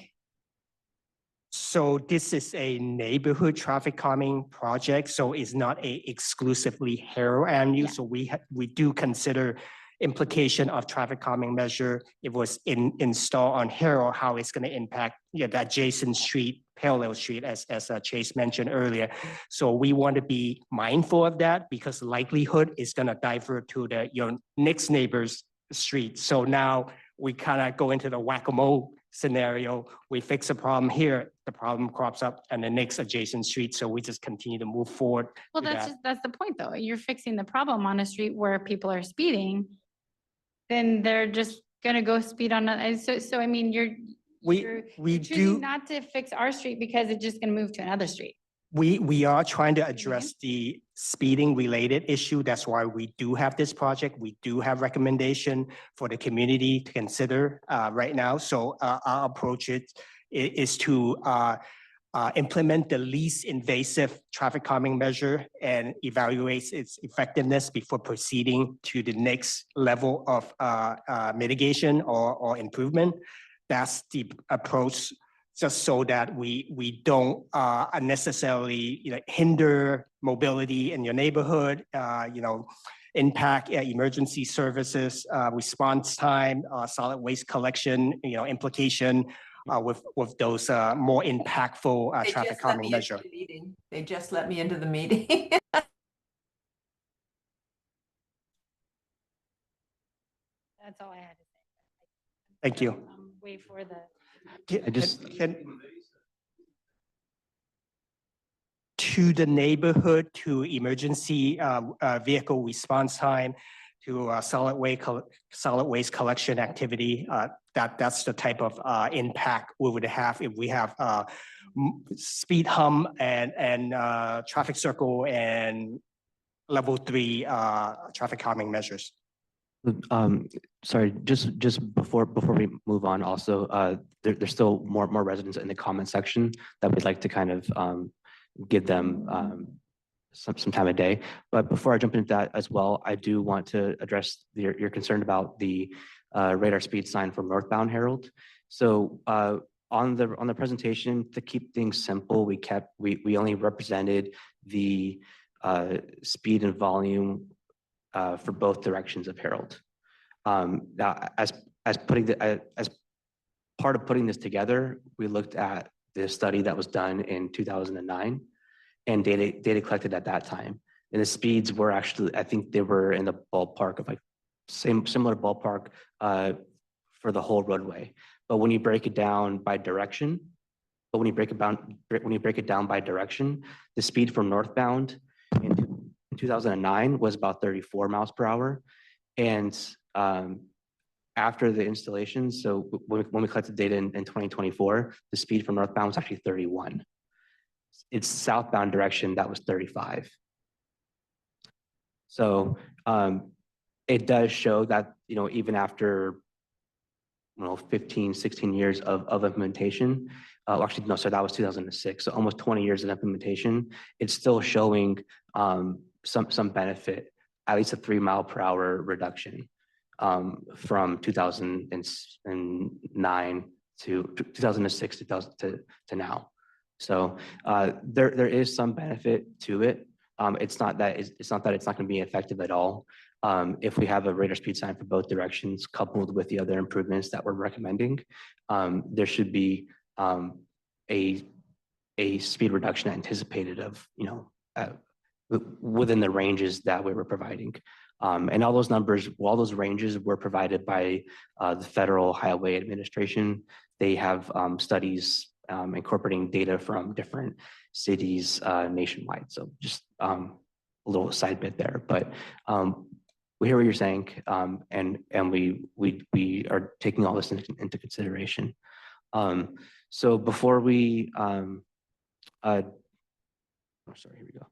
So this is a neighborhood traffic calming project, so it's not a exclusively Harold Avenue. Yeah. So we do consider implication of traffic calming measure. It was installed on Harold, how it's going to impact the adjacent street, parallel street, as Chase mentioned earlier. So we want to be mindful of that because likelihood is going to divert to your next neighbor's street. So now we kind of go into the whack-a-mole scenario. We fix a problem here, the problem crops up on the next adjacent street. So we just continue to move forward. Well, with that's the point though. You're fixing the problem on a street where people are speeding, then they're just gonna go speed on it. So I mean, We choosing do, not to fix our street because it's just gonna move to another street. we are trying to mean? address the speeding related issue. That's why we do have this project. We do have recommendation for the community to consider right now. So our approach is to implement the least invasive traffic calming measure and evaluate its effectiveness before proceeding to the next level of mitigation or improvement. That's the approach, just so that we don't unnecessarily hinder mobility in your neighborhood, impact emergency services, response time, solid waste collection, implication with those more impactful They traffic just let calming me into measure. the meeting. They just let me into the meeting. That's all I had to say. Thank you. Wait for the. I just- To the neighborhood, to emergency vehicle response time, to solid waste collection activity. That's the type of impact we would have if we have speed hum and traffic circle and level 3 traffic calming measures. Sorry, just before we move on, also, there's still more residents in the comment section that we'd like to kind of give them some time of day. But before I jump into that as well, I do want to address your concern about the radar speed sign from northbound Herald. So on the presentation, to keep things simple, we only represented the speed and volume for both directions of Herald. Now, as part of putting this together, we looked at the study that was done in 2009 and data collected at that time. And the speeds were actually, I think they were in the ballpark of like similar ballpark for the whole roadway. But when you break it down by direction, the speed from northbound in 2009 was about 34 miles per hour. And after the installation, so when we collected data in 2024, the speed from northbound was actually 31. It's southbound direction that was 35. So it does show that, even after 15, 16 years of implementation, actually, no, so that was 2006. So almost 20 years of implementation, it's still showing some benefit, at least a 3 mile per hour reduction from 2009 to 2006 to now. So there is some benefit to it. It's not that it's not going to be effective at all. If we have a radar speed sign for both directions coupled with the other improvements that we're recommending, there should be a speed reduction anticipated of within the ranges that we were providing. And all those numbers, all those ranges were provided by the Federal Highway Administration. They have studies incorporating data from different cities nationwide. So just a little side bit there, but we hear what you're saying, and we are taking all this into consideration. So before we, sorry, here we go.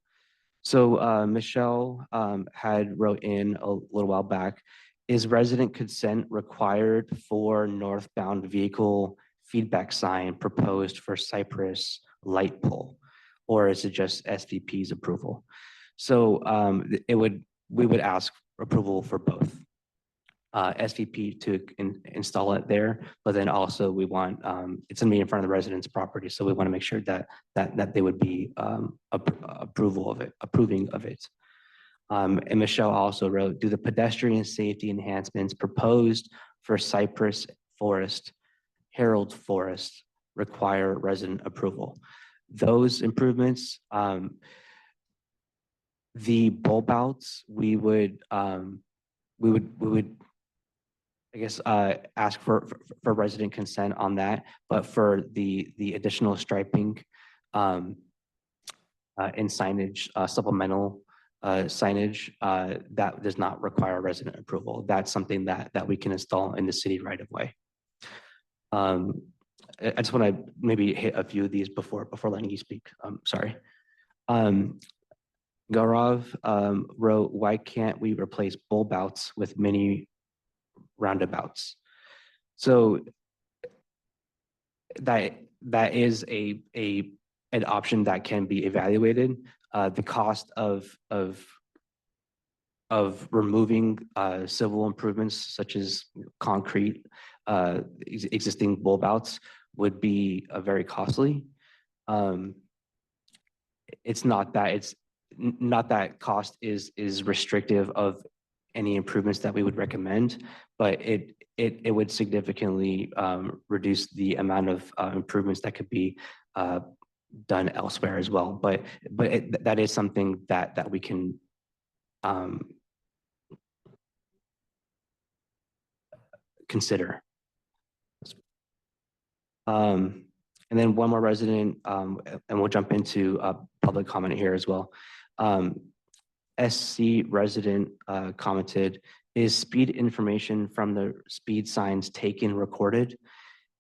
So Michelle had wrote in a little while back, is resident consent required for northbound vehicle feedback sign proposed for Cypress light pole, or is it just SVP's approval? So we would ask approval for both. SVP to install it there, but then also we want, it's gonna be in front of the resident's property, so we want to make sure that they would be approving of it. And Michelle also wrote, do the pedestrian safety enhancements proposed for Cypress Forest, Herald Forest require resident approval? Those improvements, the bulb outs, we would I guess ask for resident consent on that, but for the additional striping and signage, supplemental signage, that does not require resident approval. That's something that we can install in the city right of way. I just want to maybe hit a few of these before letting you speak. Sorry. Gaurav wrote, why can't we replace bulb outs with mini roundabouts? So that is an option that can be evaluated. The cost of removing civil improvements such as concrete existing bulb outs would be very costly. It's not that cost is restrictive of any improvements that we would recommend, but it would significantly reduce the amount of improvements that could be done elsewhere as well. But that is something that we can consider. And then one more resident, and we'll jump into public comment here as well. SC resident commented, is speed information from the speed signs taken recorded?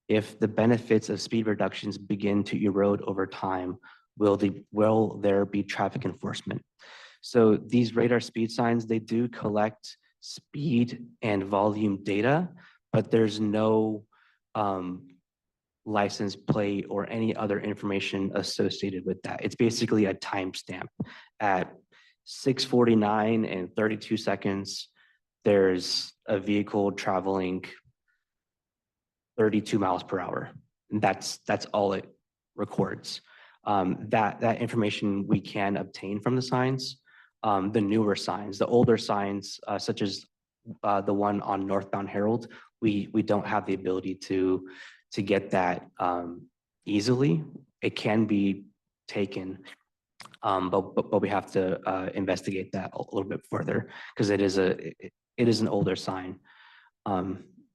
If the benefits of speed reductions begin to erode over time, will there be traffic enforcement? So these radar speed signs, they do collect speed and volume data, but there's no license plate or any other information associated with that. It's basically a timestamp. At 6:49 and 32 seconds, there's a vehicle traveling 32 miles per hour. And that's all it records. That information we can obtain from the signs. The newer signs, the older signs, such as the one on northbound Herald, we don't have the ability to get that easily. It can be taken, but we have to investigate that a little bit further because it is an older sign.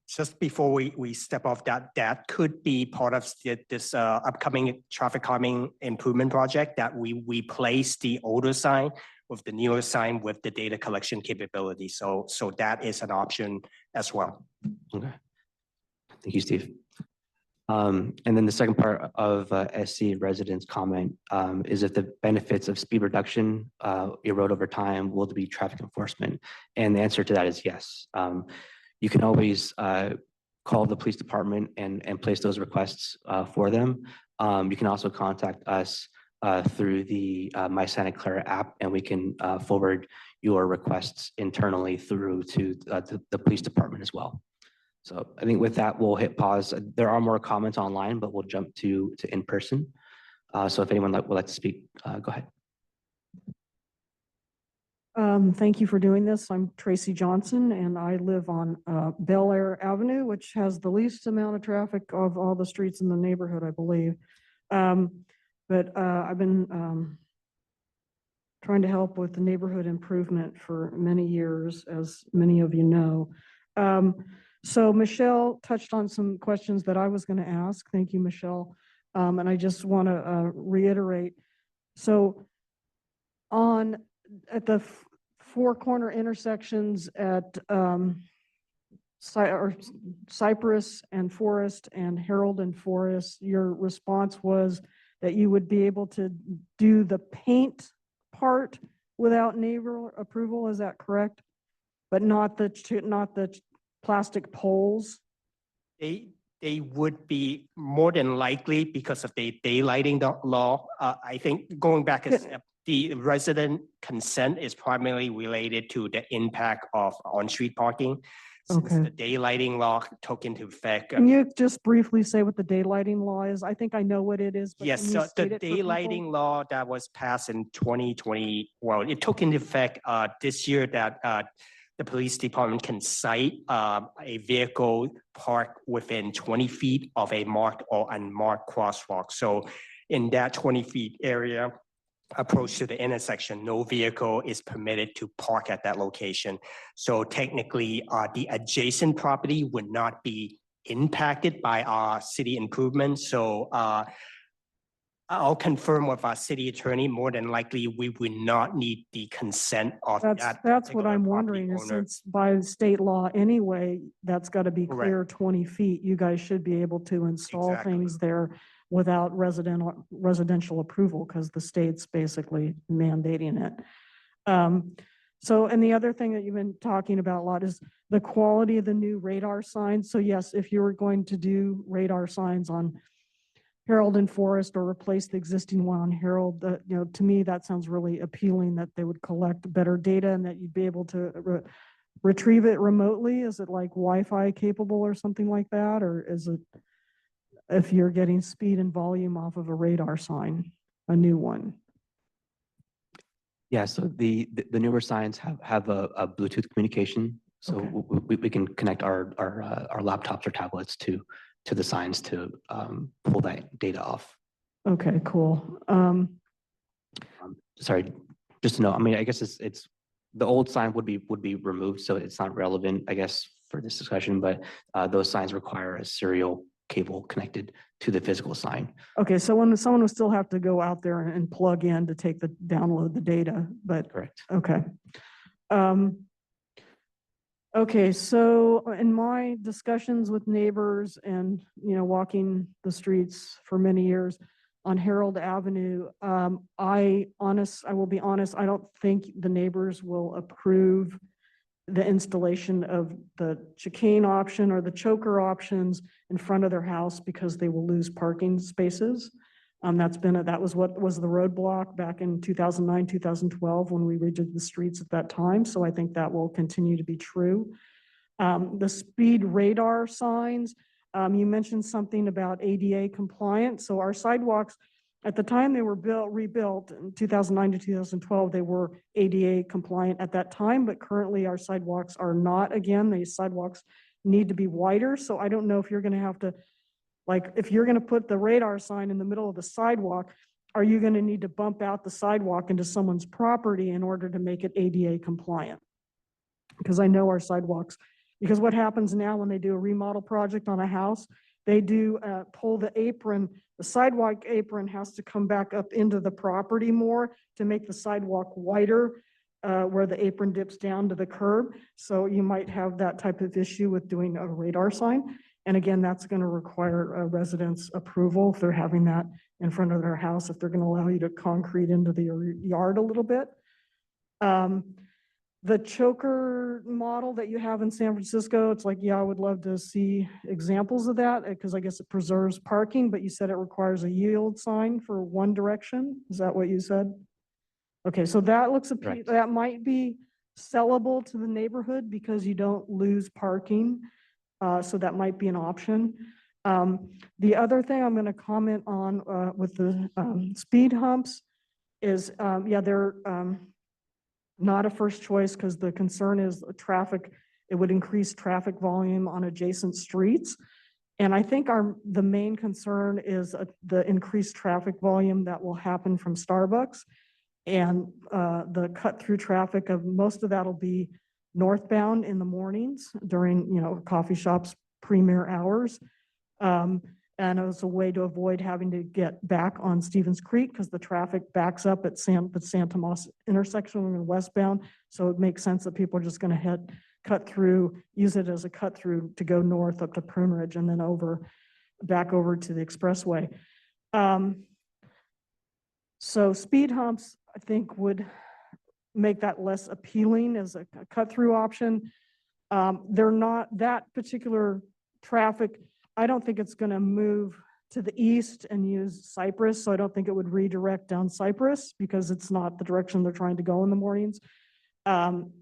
Just before we step off that could be part of this upcoming traffic calming improvement project, that we replace the older sign with the newer sign with the data collection capability. So that is an option as well. Okay. Thank you, Steve. And then the second part of SC residents' comment is if the benefits of speed reduction erode over time, will there be traffic enforcement? And the answer to that is yes. You can always call the police department and place those requests for them. You can also contact us through the My Santa Clara app, and we can forward your requests internally through to the police department as well. So I think with that, we'll hit pause. There are more comments online, but we'll jump to in person. So if anyone would like to speak, go ahead. Thank you for doing this. I'm Tracy Johnson, and I live on Bel Air Avenue, which has the least amount of traffic of all the streets in the neighborhood, I believe. But I've been trying to help with the neighborhood improvement for many years, as many of you know. So Michelle touched on some questions that I was going to ask. Thank you, Michelle. And I just want to reiterate. So at the four corner intersections at Cypress and Forest and Herald and Forest, your response was that you would be able to do the paint part without neighbor approval. Is that correct? But not the plastic poles? They would be more than likely because of the daylighting law. I think going back a step, the resident consent is primarily related to the impact of on-street parking. Since Okay. the daylighting law took into effect. Can you just briefly say what the daylighting law is? I think I know what it is. But Yes, can you so the state it for people? daylighting law that was passed in 2020, well, it took into effect this year that the police department can cite a vehicle parked within 20 feet of a marked or unmarked crosswalk. So in that 20 feet area, approach to the intersection, no vehicle is permitted to park at that location. So technically, the adjacent property would not be impacted by our city improvements. So I'll confirm with our city attorney, more than likely, we would not need the consent of that. That's what particular I'm property wondering, is owner. since by state law anyway, that's got to be Correct. clear 20 feet. You guys should be able to install Exactly. things there without residential approval because the state's basically mandating it. So, and the other thing that you've been talking about a lot is the quality of the new radar signs. So yes, if you were going to do radar signs on Harold and Forest or replace the existing one on Harold, to me, that sounds really appealing that they would collect better data and that you'd be able to retrieve it remotely. Is it like Wi-Fi capable or something like that? Or is it if you're getting speed and volume off of a radar sign, a new one? Yeah, so the newer signs have a Bluetooth communication. So Okay. we can connect our laptops or tablets to the signs to pull that data off. Okay, cool. Sorry, just to know, I mean, I guess it's the old sign would be removed, so it's not relevant, I guess, for this discussion, but those signs require a serial cable connected to the physical sign. Okay, so when someone will still have to go out there and plug in to download the data, but Correct. okay. Okay, so in my discussions with neighbors and, walking the streets for many years on Harold Avenue, I will be honest, I don't think the neighbors will approve the installation of the chicane option or the choker options in front of their house because they will lose parking spaces. That was what was the roadblock back in 2009, 2012, when we redid the streets at that time. So I think that will continue to be true. The speed radar signs, you mentioned something about ADA compliant. So our sidewalks, at the time they were rebuilt in 2009 to 2012, they were ADA compliant at that time, but currently our sidewalks are not. Again, these sidewalks need to be wider. So I don't know if you're going to have to, like, if you're going to put the radar sign in the middle of the sidewalk, are you going to need to bump out the sidewalk into someone's property in order to make it ADA compliant? Because I know our sidewalks, because what happens now when they do a remodel project on a house, they do pull the apron, the sidewalk apron has to come back up into the property more to make the sidewalk wider where the apron dips down to the curb. So you might have that type of issue with doing a radar sign. And again, that's going to require a resident's approval if they're having that in front of their house, if they're going to allow you to concrete into the yard a little bit. The choker model that you have in San Francisco, it's like, yeah, I would love to see examples of that because I guess it preserves parking, but you said it requires a yield sign for one direction. Is that what you said? Okay, so that looks, Correct. that might be sellable to the neighborhood because you don't lose parking. So that might be an option. The other thing I'm going to comment on with the speed humps is, yeah, they're not a first choice because the concern is traffic. It would increase traffic volume on adjacent streets. And I think the main concern is the increased traffic volume that will happen from Starbucks and the cut through traffic of most of that will be northbound in the mornings during, coffee shops, premier hours. And it was a way to avoid having to get back on Stevens Creek because the traffic backs up at the San Tomas intersection when we're westbound. So it makes sense that people are just going to cut through, use it as a cut through to go north up to Prune Ridge and then back over to the expressway. So speed humps, I think, would make that less appealing as a cut through option. They're not that particular traffic. I don't think it's going to move to the east and use Cypress. So I don't think it would redirect down Cypress because it's not the direction they're trying to go in the mornings. Bel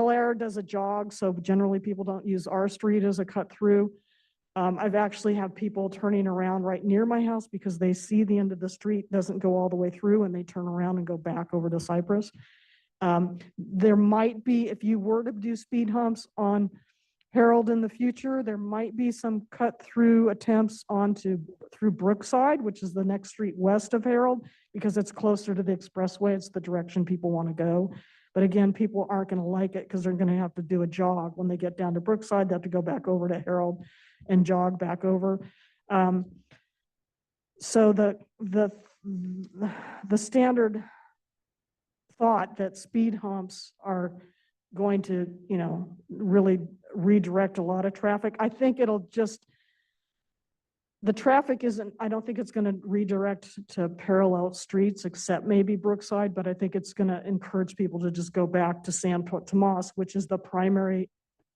Air does a jog. So generally people don't use our street as a cut through. I've actually had people turning around right near my house because they see the end of the street doesn't go all the way through and they turn around and go back over to Cypress. There might be, if you were to do speed humps on Harold in the future, there might be some cut through attempts through Brookside, which is the next street west of Harold, because it's closer to the expressway. It's the direction people want to go. But again, people aren't going to like it because they're going to have to do a jog. When they get down to Brookside, they have to go back over to Harold and jog back over. So the standard thought that speed humps are going to, really redirect a lot of traffic. I think it'll just the traffic isn't, I don't think it's going to redirect to parallel streets except maybe Brookside, but I think it's going to encourage people to just go back to San Tomas, which is the primary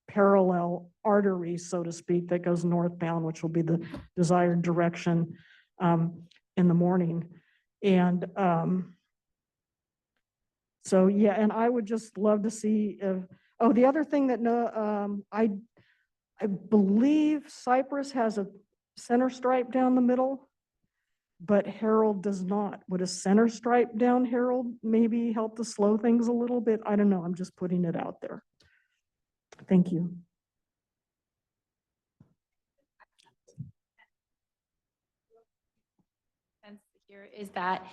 parallel artery, so to speak, that goes northbound, which will be the desired direction in the morning. And so, yeah, and I would just love to see if, oh, the other thing that I believe Cypress has a center stripe down the middle, but Harold does not. Would a center stripe down Harold maybe help to slow things a little bit? I don't know. I'm just putting it out there. Thank you. Sense here is that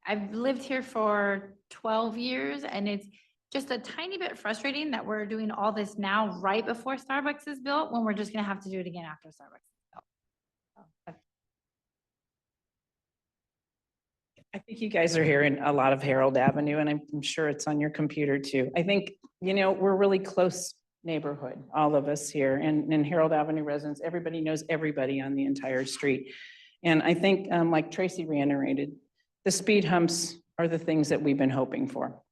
I've lived here for 12 years and it's just a tiny bit frustrating that we're doing all this now right before Starbucks is built when we're just gonna have to do it again after Starbucks is built. I think you guys are hearing a lot of Harold Avenue, and I'm sure it's on your computer too. I think, we're a really close neighborhood, all of us here, and Harold Avenue residents, everybody knows everybody on the entire street. And I think, like Tracy reiterated, the speed humps are the things that we've been hoping for.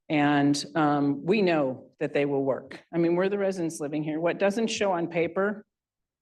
And we know that they will work. I mean, we're the residents living here. What doesn't show on paper,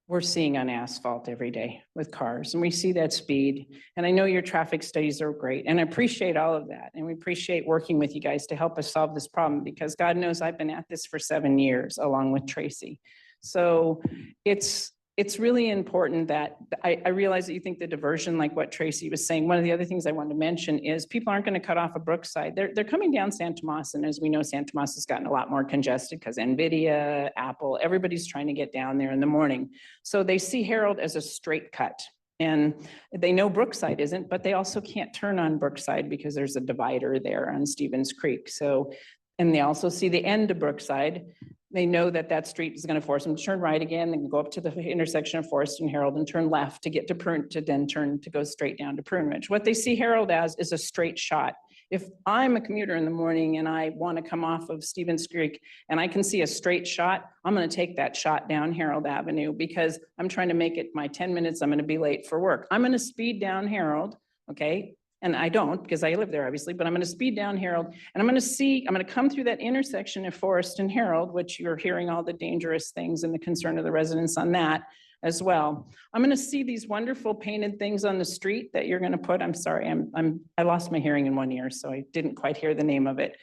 we're seeing on asphalt every day with cars, and we see that speed. And I know your traffic studies are great, and I appreciate all of that. And we appreciate working with you guys to help us solve this problem, because God knows I've been at this for 7 years along with Tracy. So it's really important that I realize that you think the diversion, like what Tracy was saying. One of the other things I wanted to mention is people aren't going to cut off a Brookside. They're coming down San Tomas, and as we know, San Tomas has gotten a lot more congested because NVIDIA, Apple, everybody's trying to get down there in the morning. So they see Harold as a straight cut, and they know Brookside isn't, but they also can't turn on Brookside because there's a divider there on Stevens Creek. So, and they also see the end of Brookside. They know that that street is going to force them to turn right again, then go up to the intersection of Forest and Harold and turn left to get to then turn to go straight down to Prune Ridge. What they see Harold as is a straight shot. If I'm a commuter in the morning and I want to come off of Stevens Creek and I can see a straight shot, I'm going to take that shot down Harold Avenue because I'm trying to make it my 10 minutes. I'm going to be late for work. I'm going to speed down Harold, okay? And I don't because I live there obviously, but I'm going to speed down Harold and I'm going to come through that intersection of Forest and Harold, which you're hearing all the dangerous things and the concern of the residents on that as well. I'm going to see these wonderful painted things on the street that you're going to put. I'm sorry, I lost my hearing in one ear, so I didn't quite hear the name of it.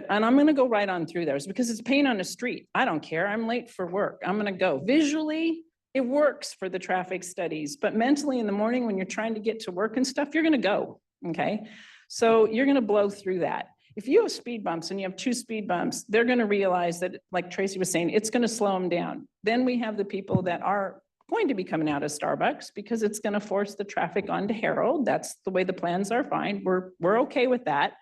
And I'm going to go right on through there because it's paint on the street. I don't care. I'm late for work. I'm going to go. Visually, it works for the traffic studies, but mentally in the morning when you're trying to get to work and stuff, you're going to go. Okay, so you're going to blow through that. If you have speed bumps and you have 2 speed bumps, they're going to realize that, like Tracy was saying, it's going to slow them down. Then we have the people that are going to be coming out of Starbucks because it's going to force the traffic onto Harold. That's the way the plans are. Fine. We're okay with that.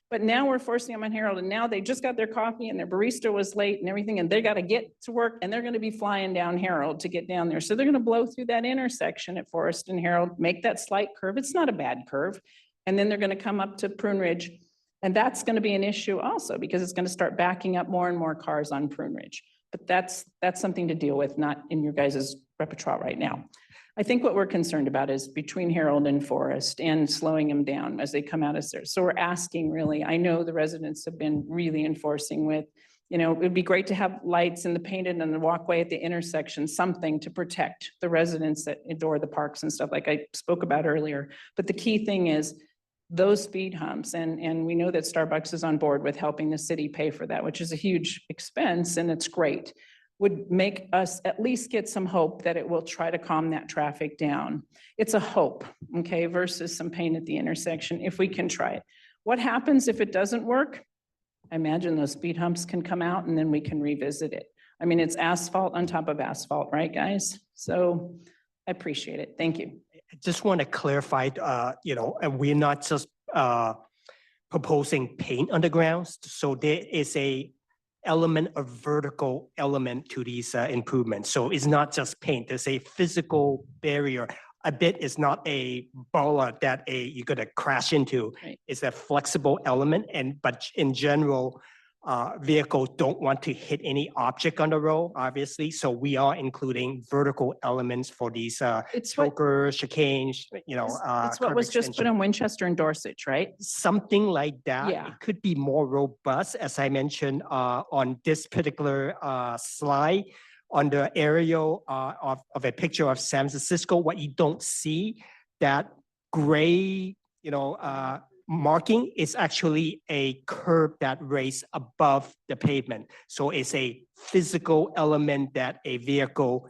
But now we're forcing them on Harold, and now they just got their coffee and their barista was late and everything, and they got to get to work and they're going to be flying down Harold to get down there. So they're going to blow through that intersection at Forest and Harold, make that slight curve. It's not a bad curve. And then they're going to come up to Prune Ridge. And that's going to be an issue also because it's going to start backing up more and more cars on Prune Ridge. But that's something to deal with, not in your guys' repertoire right now. I think what we're concerned about is between Harold and Forest and slowing them down as they come out of there. So we're asking really, I know the residents have been really enforcing with, it would be great to have lights and the painted and the walkway at the intersection, something to protect the residents that adore the parks and stuff like I spoke about earlier. But the key thing is those speed humps, and we know that Starbucks is on board with helping the city pay for that, which is a huge expense and it's great, would make us at least get some hope that it will try to calm that traffic down. It's a hope, okay, versus some pain at the intersection if we can try it. What happens if it doesn't work? I imagine those speed humps can come out and then we can revisit it. I mean, it's asphalt on top of asphalt, right, guys? So I appreciate it. Thank you. I just want to clarify, and we're not just proposing paint on the grounds. So there is a element of vertical element to these improvements. So it's not just paint. There's a physical barrier. A bit is not a bola that you're going to crash into. Right. It's a flexible element, but in general, vehicles don't want to hit any object on the road, obviously. So we are including vertical elements for these It's what, chokers, chicanes, it's what curb was just put extension. in Winchester and Dorset, right? Something like that. Yeah. It could be more robust, as I mentioned on this particular slide. On the aerial of a picture of San Francisco, what you don't see, that gray, marking is actually a curb that raised above the pavement. So it's a physical element that a vehicle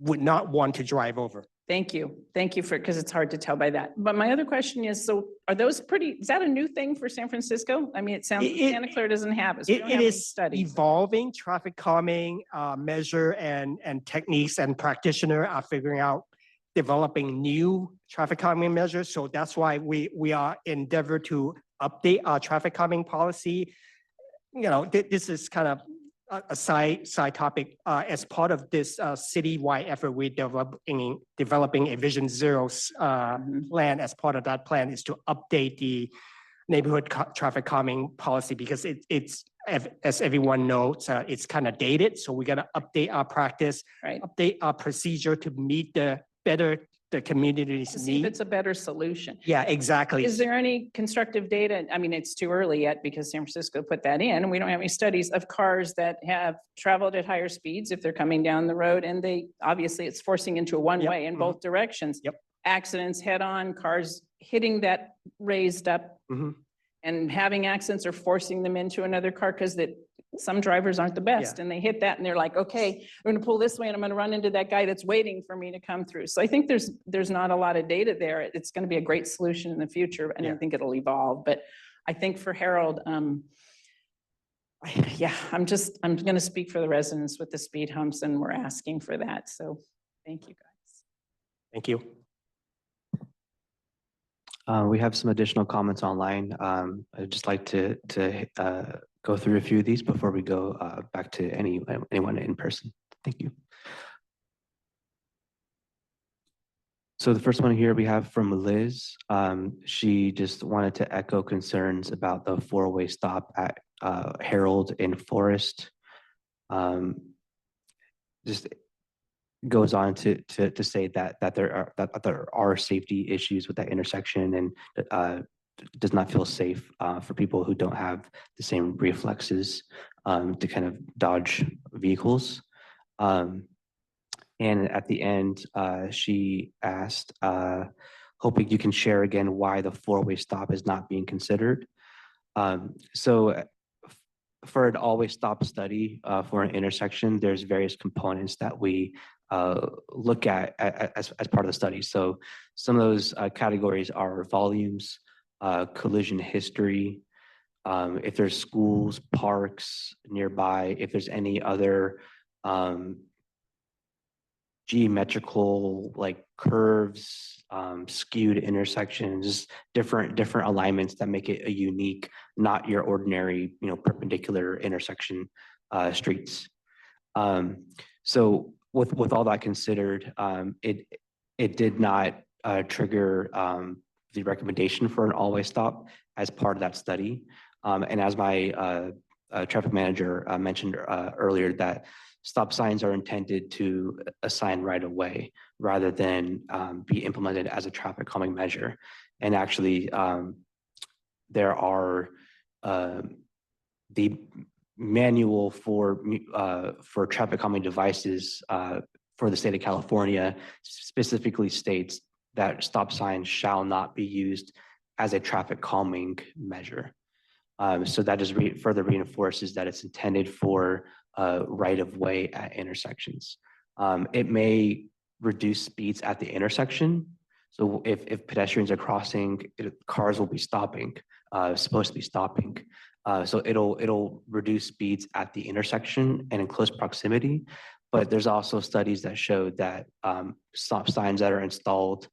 would not want to drive over. Thank you. Thank you for, because it's hard to tell by that. But my other question is, so are those is that a new thing for San Francisco? I mean, it sounds, Santa Clara doesn't have it. So we don't It have any is studies. evolving. Traffic calming measure and techniques and practitioner are figuring out developing new traffic calming measures. So that's why we are endeavor to update our traffic calming policy. This is kind of a side topic. As part of this citywide effort, we're developing a Vision Zero plan. As part of that plan is to update the neighborhood traffic calming policy because it's as everyone knows, it's kind of dated. So we're gonna update our practice, Right. update our procedure to meet the community's To see if needs. it's a better solution. Yeah, exactly. Is there any constructive data? I mean, it's too early yet because San Francisco put that in and we don't have any studies of cars that have traveled at higher speeds if they're coming down the road and obviously it's forcing into a one-way in both directions. Yep. Accidents head-on, cars hitting that raised up Mhm. and having accidents or forcing them into another car because some drivers aren't the best and they hit that and they're like, okay, I'm gonna pull this way and I'm gonna run into that guy that's waiting for me to come through. So I think there's not a lot of data there. It's gonna be a great solution in the future and I Yeah. think it'll evolve. But I think for Harold, I'm gonna speak for the residents with the speed humps and we're asking for that. So thank you guys. Thank you. We have some additional comments online. I'd just like to go through a few of these before we go back to anyone in person. Thank you. So the first one here we have from Liz. She just wanted to echo concerns about the four-way stop at Harold and Forest. Just goes on to say that there are safety issues with that intersection and does not feel safe for people who don't have the same reflexes to kind of dodge vehicles. And at the end, she asked, hoping you can share again why the four-way stop is not being considered. So for an always stop study for an intersection, there's various components that we look at as part of the study. So some of those categories are volumes, collision history, if there's schools, parks nearby, if there's any other geometrical like curves, skewed intersections, different alignments that make it a unique, not your ordinary, perpendicular intersection streets. So with all that considered, it did not trigger the recommendation for an always stop as part of that study. And as my traffic manager mentioned earlier, that stop signs are intended to assign right of way rather than be implemented as a traffic calming measure. And actually, there are the manual for traffic calming devices for the state of California specifically states that stop signs shall not be used as a traffic calming measure. So that just further reinforces that it's intended for right of way at intersections. It may reduce speeds at the intersection. So if pedestrians are crossing, cars will be stopping, supposed to be stopping. So it'll reduce speeds at the intersection and in close proximity. But there's also studies that show that stop signs that are installed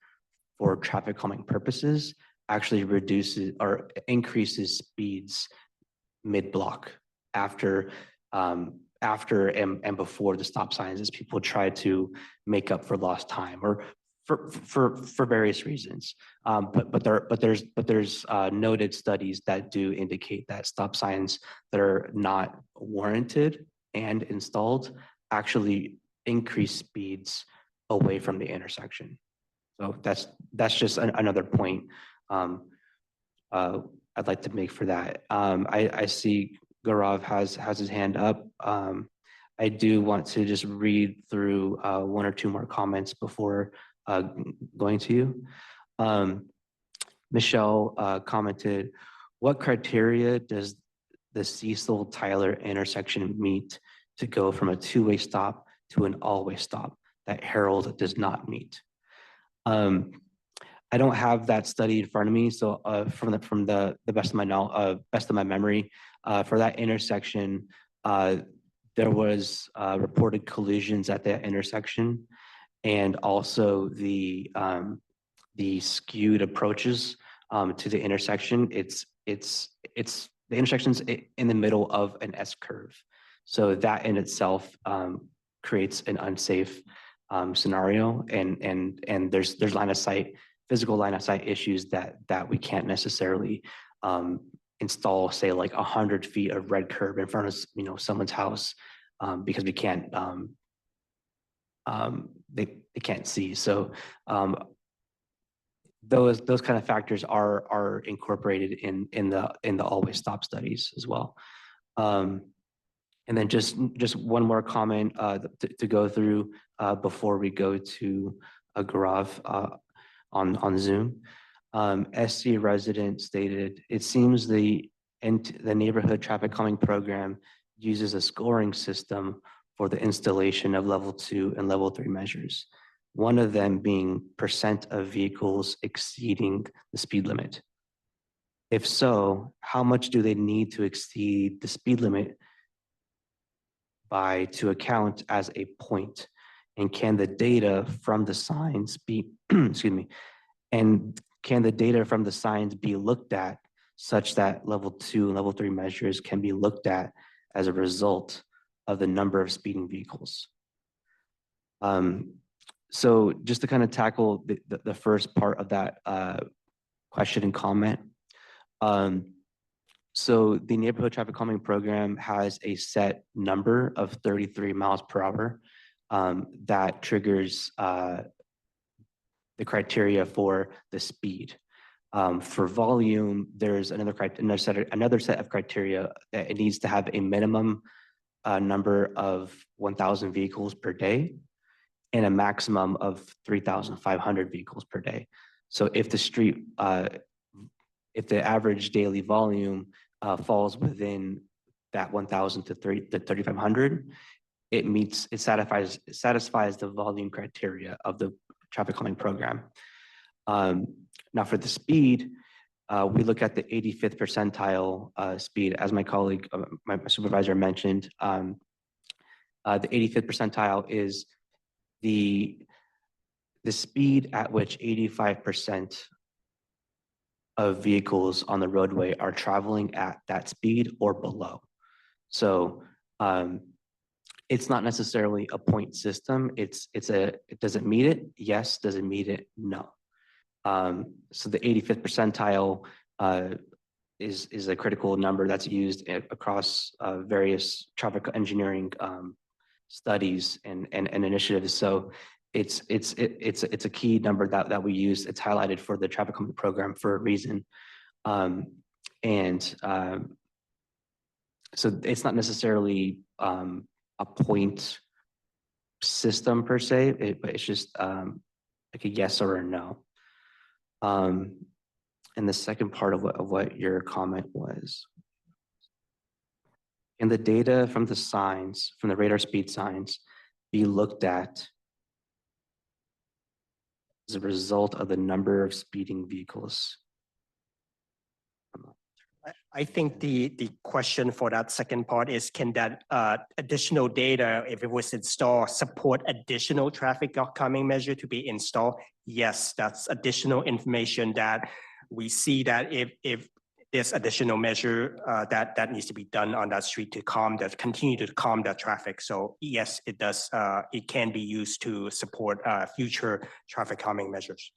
for traffic calming purposes actually reduces or increases speeds mid-block after and before the stop signs as people try to make up for lost time or for various reasons. But there's noted studies that do indicate that stop signs that are not warranted and installed actually increase speeds away from the intersection. So that's just another point I'd like to make for that. I see Gaurav has his hand up. I do want to just read through one or two more comments before going to you. Michelle commented, what criteria does the Cecil Tyler intersection meet to go from a two-way stop to an all-way stop that Harold does not meet? I don't have that study in front of me, so from the best of my knowledge, best of my memory, for that intersection, there was reported collisions at that intersection, and also the skewed approaches to the intersection. The intersection's in the middle of an S curve, so that in itself creates an unsafe scenario, and there's line of sight, physical line of sight issues that we can't necessarily install, say, like 100 feet of red curb in front of someone's house because we can't they can't see. So those kind of factors are incorporated in the always stop studies as well. And then just one more comment to go through before we go to Gaurav on Zoom. SC resident stated, it seems the neighborhood traffic calming program uses a scoring system for the installation of level 2 and level 3 measures, one of them being % of vehicles exceeding the speed limit. If so, how much do they need to exceed the speed limit by to account as a point? And can the data from the signs be, excuse me, and can the data from the signs be looked at such that level 2 and level 3 measures can be looked at as a result of the number of speeding vehicles? So just to kind of tackle the first part of that question and comment. So the neighborhood traffic calming program has a set number of 33 miles per hour that triggers the criteria for the speed. For volume, there's another set of criteria that it needs to have a minimum number of 1,000 vehicles per day and a maximum of 3,500 vehicles per day. So if the street, if the average daily volume falls within that 1,000 to 3,500, it satisfies the volume criteria of the traffic calming program. Now for the speed, we look at the 85th percentile speed, as my colleague, my supervisor mentioned. The 85th percentile is the speed at which 85% of vehicles on the roadway are traveling at that speed or below. So it's not necessarily a point system. Does it meet it? Yes. Does it meet it? No. So the 85th percentile is a critical number that's used across various traffic engineering studies and initiatives. So it's a key number that we use. It's highlighted for the traffic calming program for a reason. So it's not necessarily a point system per se, but it's just like a yes or a no. And the second part of what your comment was. And the data from the signs, from the radar speed signs, be looked at as a result of the number of speeding vehicles. I think the question for that second part is, can that additional data, if it was installed, support additional traffic calming measure to be installed? Yes, that's additional information that we see that if there's additional measure that needs to be done on that street to continue to calm the traffic. So yes, it does. It can be used to support future traffic calming measures.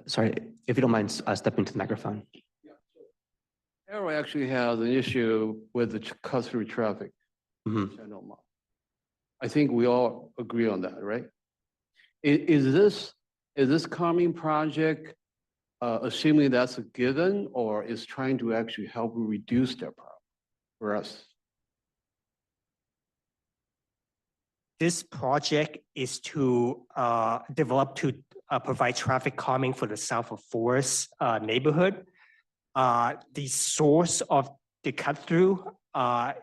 Sorry, if you don't mind stepping to the microphone. Arrow actually has an issue with the cut-through traffic. Mhm. Channel Mall. I think we all agree on that, right? Is this calming project, assuming that's a given, or is trying to actually help reduce that problem for us? This project is to develop to provide traffic calming for the South of Forest neighborhood. The source of the cut through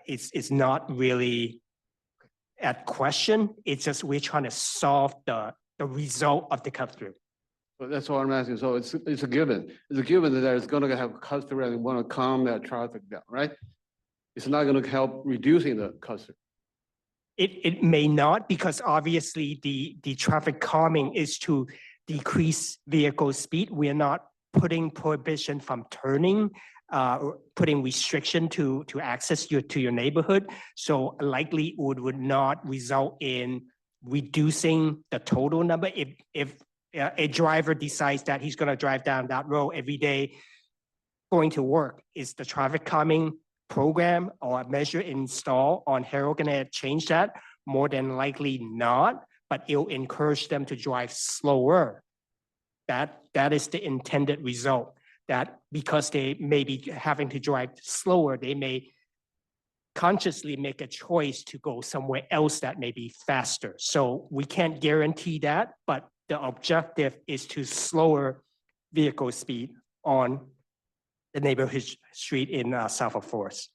is not really at question. It's just we're trying to solve the result of the cut through. But that's what I'm asking. So it's a given. It's a given that it's going to have cut through and want to calm that traffic down, right? It's not going to help reducing the cut through. It may not, because obviously the traffic calming is to decrease vehicle speed. We are not putting prohibition from turning, or putting restriction to access to your neighborhood. So likely would not result in reducing the total number. If a driver decides that he's going to drive down that road every day going to work, is the traffic calming program or a measure installed on Harold going to change that? More than likely not, but it'll encourage them to drive slower. That is the intended result, that because they may be having to drive slower, they may consciously make a choice to go somewhere else that may be faster. So we can't guarantee that, but the objective is to slower vehicle speed on the neighborhood street in South of Forest.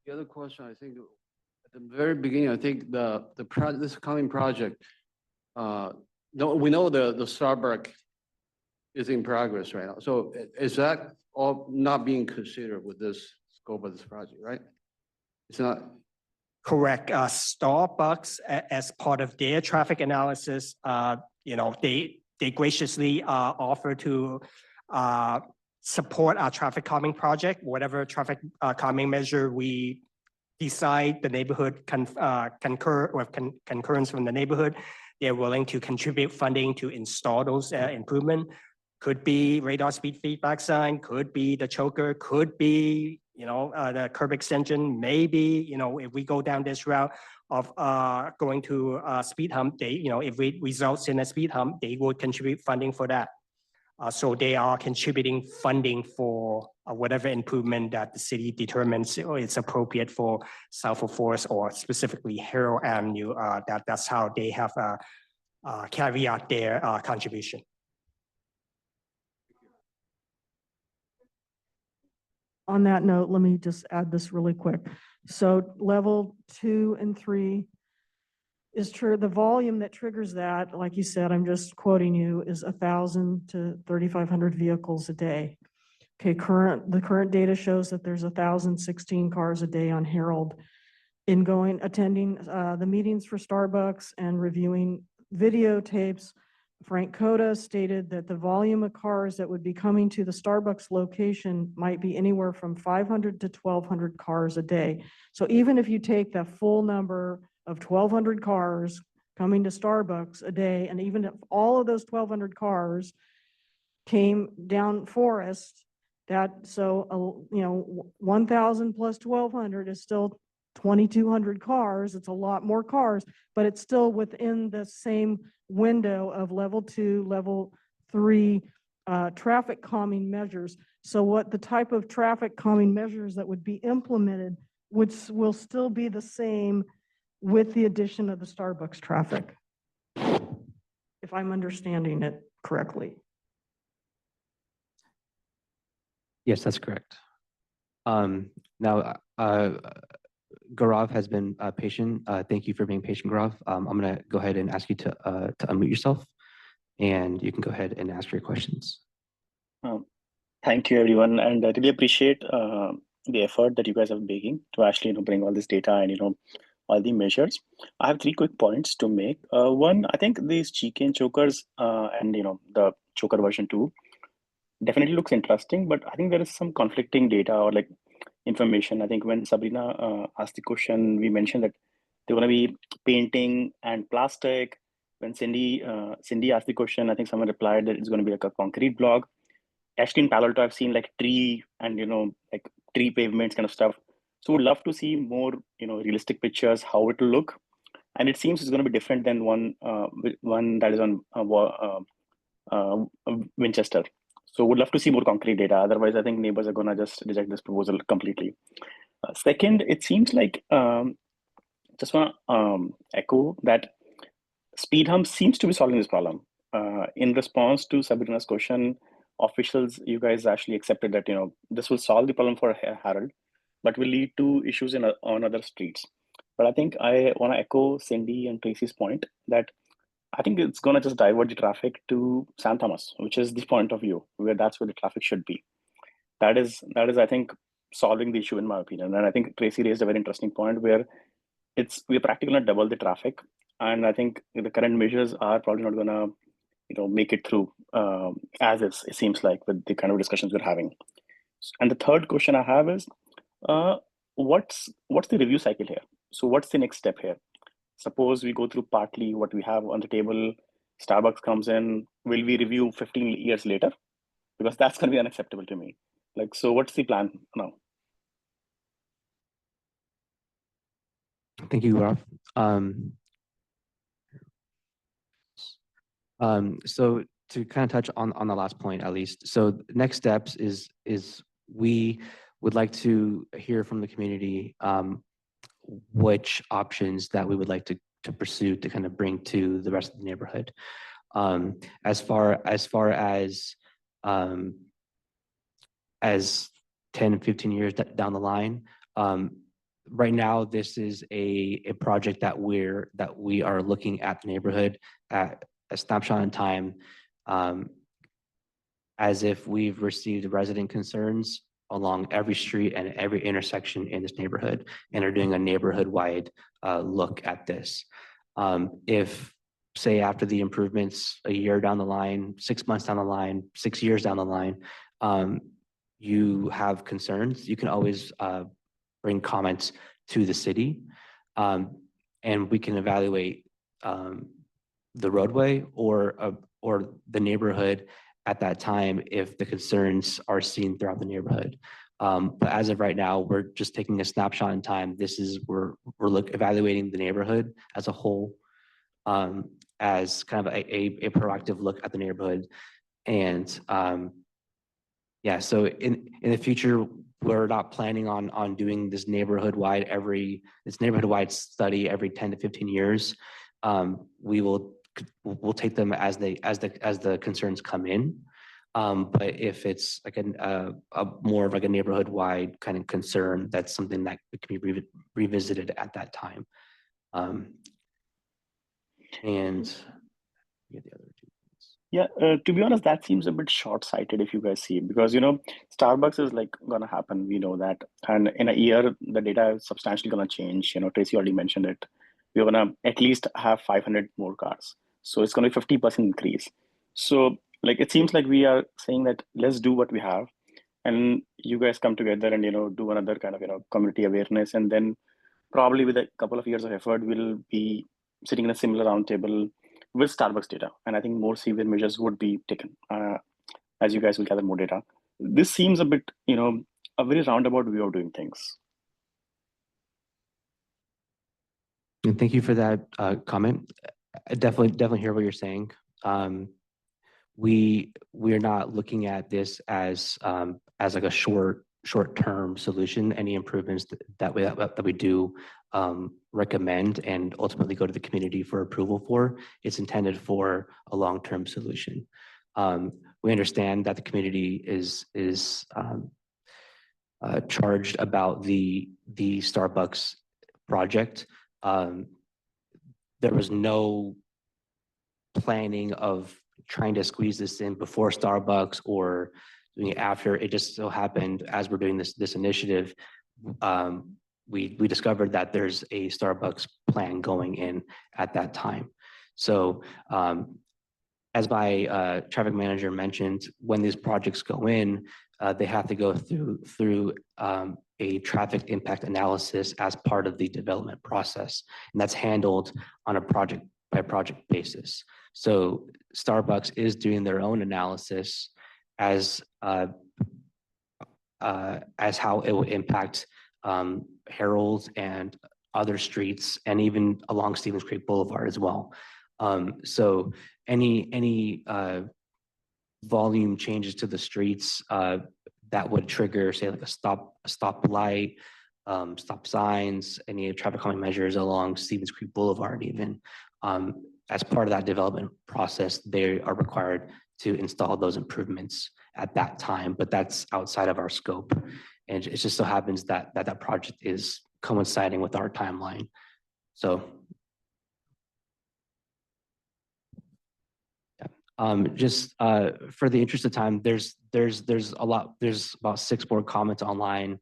The other question, I think, at the very beginning, I think this coming project, we know the Starbucks is in progress right now. So is that all not being considered with this scope of this project, right? It's not. Correct. Starbucks, as part of their traffic analysis, they graciously offer to support our traffic calming project. Whatever traffic calming measure we decide, the neighborhood concur or concurrence from the neighborhood, they're willing to contribute funding to install those improvement. Could be radar speed feedback sign, could be the choker, could be the curb extension. Maybe if we go down this route of going to speed hump, if it results in a speed hump, they would contribute funding for that. So they are contributing funding for whatever improvement that the city determines it's appropriate for South of Forest or specifically Harold Avenue. That's how they have carry out their contribution. On that note, let me just add this really quick. So level 2 and 3 is true. The volume that triggers that, like you said, I'm just quoting you, is 1,000 to 3,500 vehicles a day. Okay, the current data shows that there's 1,016 cars a day on Harold. In attending the meetings for Starbucks and reviewing videotapes, Frank Coda stated that the volume of cars that would be coming to the Starbucks location might be anywhere from 500 to 1,200 cars a day. So even if you take the full number of 1,200 cars coming to Starbucks a day, and even if all of those 1,200 cars came down Forest, 1,000 plus 1,200 is still 2,200 cars. It's a lot more cars, but it's still within the same window of level 2, level 3 traffic calming measures. So what the type of traffic calming measures that would be implemented will still be the same with the addition of the Starbucks traffic, if I'm understanding it correctly. Yes, that's correct. Now, Gaurav has been patient. Thank you for being patient, Gaurav. I'm going to go ahead and ask you to unmute yourself, and you can go ahead and ask your questions. Thank you, everyone, and I really appreciate the effort that you guys are making to actually bring all this data and all the measures. I have 3 quick points to make. One, I think these chicane chokers and the choker version 2 definitely looks interesting, but I think there is some conflicting data or like information. I think when Sabrina asked the question, we mentioned that they're going to be painting and plastic. When Cindy asked the question, I think someone replied that it's going to be like a concrete block. Actually, in Palo Alto, I've seen like tree and like tree pavements kind of stuff. So would love to see more realistic pictures how it will look. And it seems it's going to be different than one that is on Winchester. So would love to see more concrete data. Otherwise, I think neighbors are going to just reject this proposal completely. Second, it seems like just want to echo that speed hump seems to be solving this problem. In response to Sabrina's question, officials, you guys actually accepted that this will solve the problem for Harold, but will lead to issues on other streets. But I think I want to echo Cindy and Tracy's point that I think it's going to just divert the traffic to San Thomas, which is the point of view where that's where the traffic should be. That is, I think, solving the issue in my opinion. And I think Tracy raised a very interesting point where we're practically going to double the traffic. And I think the current measures are probably not going to make it through as is, it seems like, with the kind of discussions we're having. And the third question I have is, what's the review cycle here? So what's the next step here? Suppose we go through partly what we have on the table, Starbucks comes in, will we review 15 years later? Because that's going to be unacceptable to me. Like, so what's the plan now? Thank you, Gaurav. So to kind of touch on the last point, at least. So next steps is we would like to hear from the community which options that we would like to pursue to kind of bring to the rest of the neighborhood. As far as 10, 15 years down the line, right now, this is a project that we are looking at the neighborhood at a snapshot in time, as if we've received resident concerns along every street and every intersection in this neighborhood, and are doing a neighborhood-wide look at this. If, say, after the improvements, a year down the line, 6 months down the line, 6 years down the line, you have concerns, you can always bring comments to the city, and we can evaluate the roadway or the neighborhood at that time if the concerns are seen throughout the neighborhood. But as of right now, we're just taking a snapshot in time. We're evaluating the neighborhood as a whole, as kind of a proactive look at the neighborhood. And yeah, so in the future, we're not planning on doing this neighborhood-wide study every 10 to 15 years. We'll take them as the concerns come in. But if it's like a more of like a neighborhood-wide kind of concern, that's something that can be revisited at that time. And the other two. Yeah, to be honest, that seems a bit short-sighted if you guys see it, because Starbucks is like gonna happen, we know that, and in a year the data is substantially gonna change. Tracy already mentioned it. We're gonna at least have 500 more cars, so it's gonna be 50% increase. So like it seems like we are saying that let's do what we have, and you guys come together and do another kind of community awareness, and then probably with a couple of years of effort, we'll be sitting in a similar roundtable with Starbucks data. And I think more severe measures would be taken as you guys will gather more data. This seems a bit, a very roundabout way of doing things. And thank you for that comment. I definitely hear what you're saying. We're not looking at this as like a short-term solution. Any improvements that we do recommend and ultimately go to the community for approval for, it's intended for a long-term solution. We understand that the community is charged about the Starbucks project. There was no planning of trying to squeeze this in before Starbucks or doing it after. It just so happened as we're doing this initiative, we discovered that there's a Starbucks plan going in at that time. So as my traffic manager mentioned, when these projects go in, they have to go through a traffic impact analysis as part of the development process, and that's handled on a project by project basis. So Starbucks is doing their own analysis as how it will impact Harold and other streets, and even along Stevens Creek Boulevard as well. So any volume changes to the streets that would trigger, say, like a stop light, stop signs, any traffic calming measures along Stevens Creek Boulevard, even as part of that development process, they are required to install those improvements at that time, but that's outside of our scope. And it just so happens that that project is coinciding with our timeline. So just for the interest of time, there's about 6 board comments online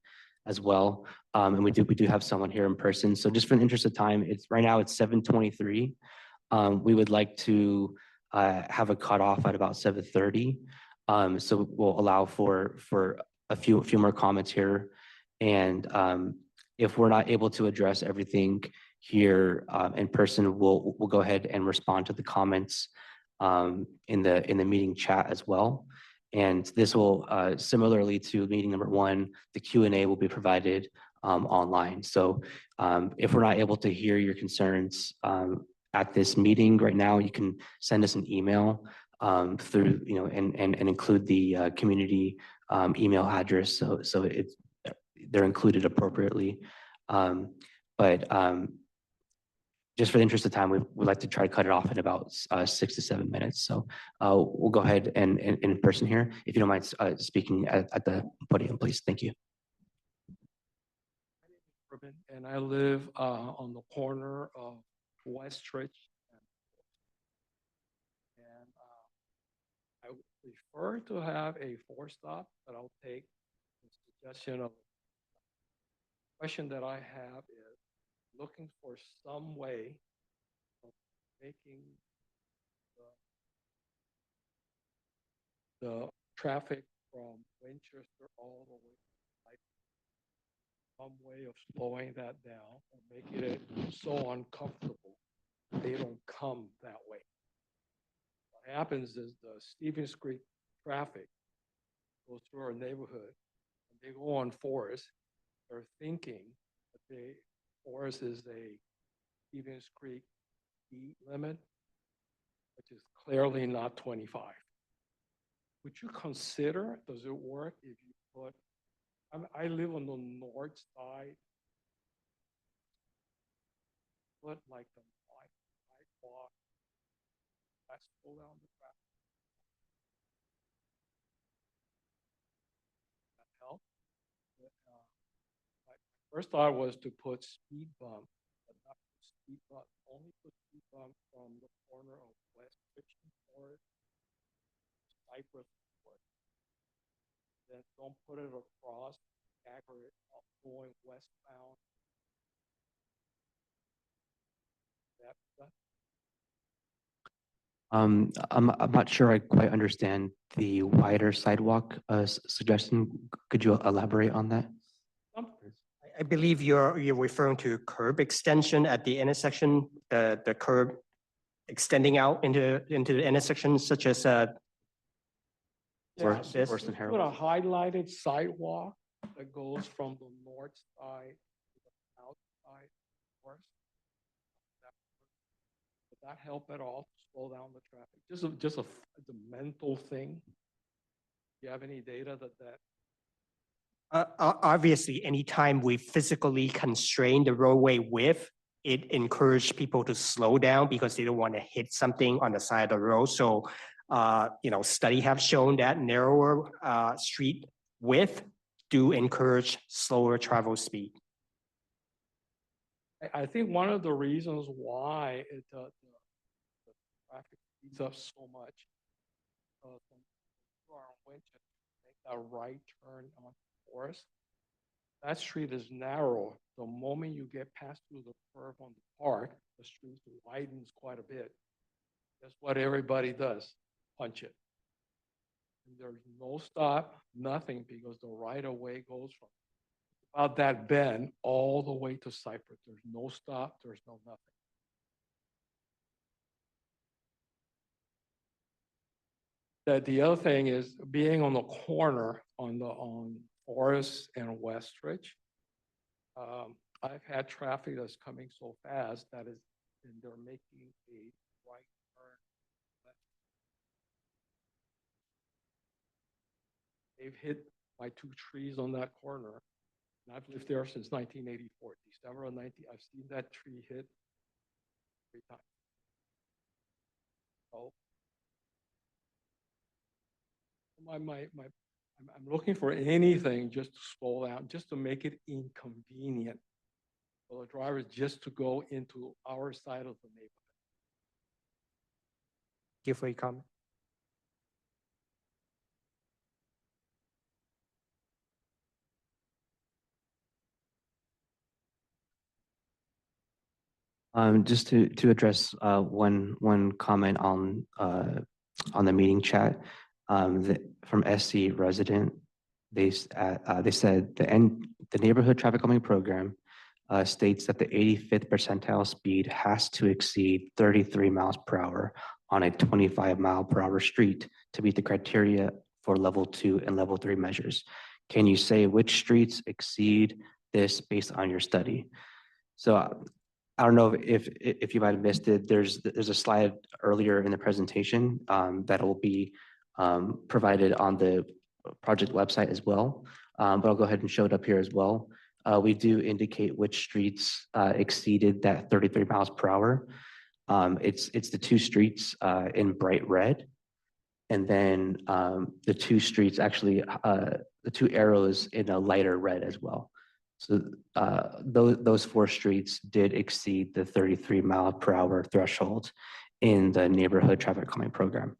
as well. And we do have someone here in person. So just for the interest of time, right now it's 7:23. We would like to have a cutoff at about 7:30. So we'll allow for a few more comments here. And if we're not able to address everything here in person, we'll go ahead and respond to the comments in the meeting chat as well. And this will, similarly to meeting number 1, the Q&A will be provided online. So if we're not able to hear your concerns at this meeting right now, you can send us an email through, and include the community email address. So they're included appropriately. But just for the interest of time, we'd like to try to cut it off in about 6 to 7 minutes. So we'll go ahead and in person here, if you don't mind speaking at the podium, please. Thank you. And I live on the corner of Westridge and I would prefer to have a 4-stop, but I'll take the suggestion of. Question that I have is looking for some way of making the traffic from Winchester all the way to some way of slowing that down or making it so uncomfortable they don't come that way. What happens is the Stevens Creek traffic goes through our neighborhood and they go on Forest. They're thinking that the Forest is a Stevens Creek speed limit, which is clearly not 25. Would you consider, does it work if you put, I live on the north side, put like the sidewalk, that's slow down the traffic. That help? First thought was to put speed bump, but not speed bump, only put speed bump from the corner of West Richmond Forest, Cypress Forest. Then don't put it across, stagger it up going westbound. I'm not sure I quite understand the wider sidewalk suggestion. Could you elaborate on that? I believe you're referring to curb extension at the intersection, the curb extending out into the intersection, such as Worse this. than Put Harold. a highlighted sidewalk that goes from the north side to the south side. Would that help at all to slow down the traffic? Just a mental thing. Do you have any data that? Obviously, anytime we physically constrain the roadway width, it encourages people to slow down because they don't want to hit something on the side of the road. So, study have shown that narrower street width do encourage slower travel speed. I think one of the reasons why the traffic speeds up so much from Winchester, make that right turn on Forest, that street is narrow. The moment you get past through the curve on the park, the street widens quite a bit. That's what everybody does, punch it. And there's no stop, nothing, because the right of way goes from about that bend all the way to Cypress. There's no stop, there's no nothing. The other thing is being on the corner on Forest and Westridge. I've had traffic that's coming so fast and they're making a right turn. They've hit my 2 trees on that corner. And I've lived there since 1984. December of 90, I've seen that tree hit 3 times. So I'm looking for anything just to slow down, just to make it inconvenient for the drivers just to go into our side of the neighborhood. Thank you for your comment. Just to address one comment on the meeting chat, from SC resident, they said the neighborhood traffic calming program states that the 85th percentile speed has to exceed 33 miles per hour on a 25 mile per hour street to meet the criteria for level 2 and level 3 measures. Can you say which streets exceed this based on your study? So I don't know if you might have missed it. There's a slide earlier in the presentation that will be provided on the project website as well. But I'll go ahead and show it up here as well. We do indicate which streets exceeded that 33 miles per hour. It's the 2 streets in bright red. And then the 2 streets actually, the 2 arrows in a lighter red as well. So those 4 streets did exceed the 33 mile per hour threshold in the neighborhood traffic calming program.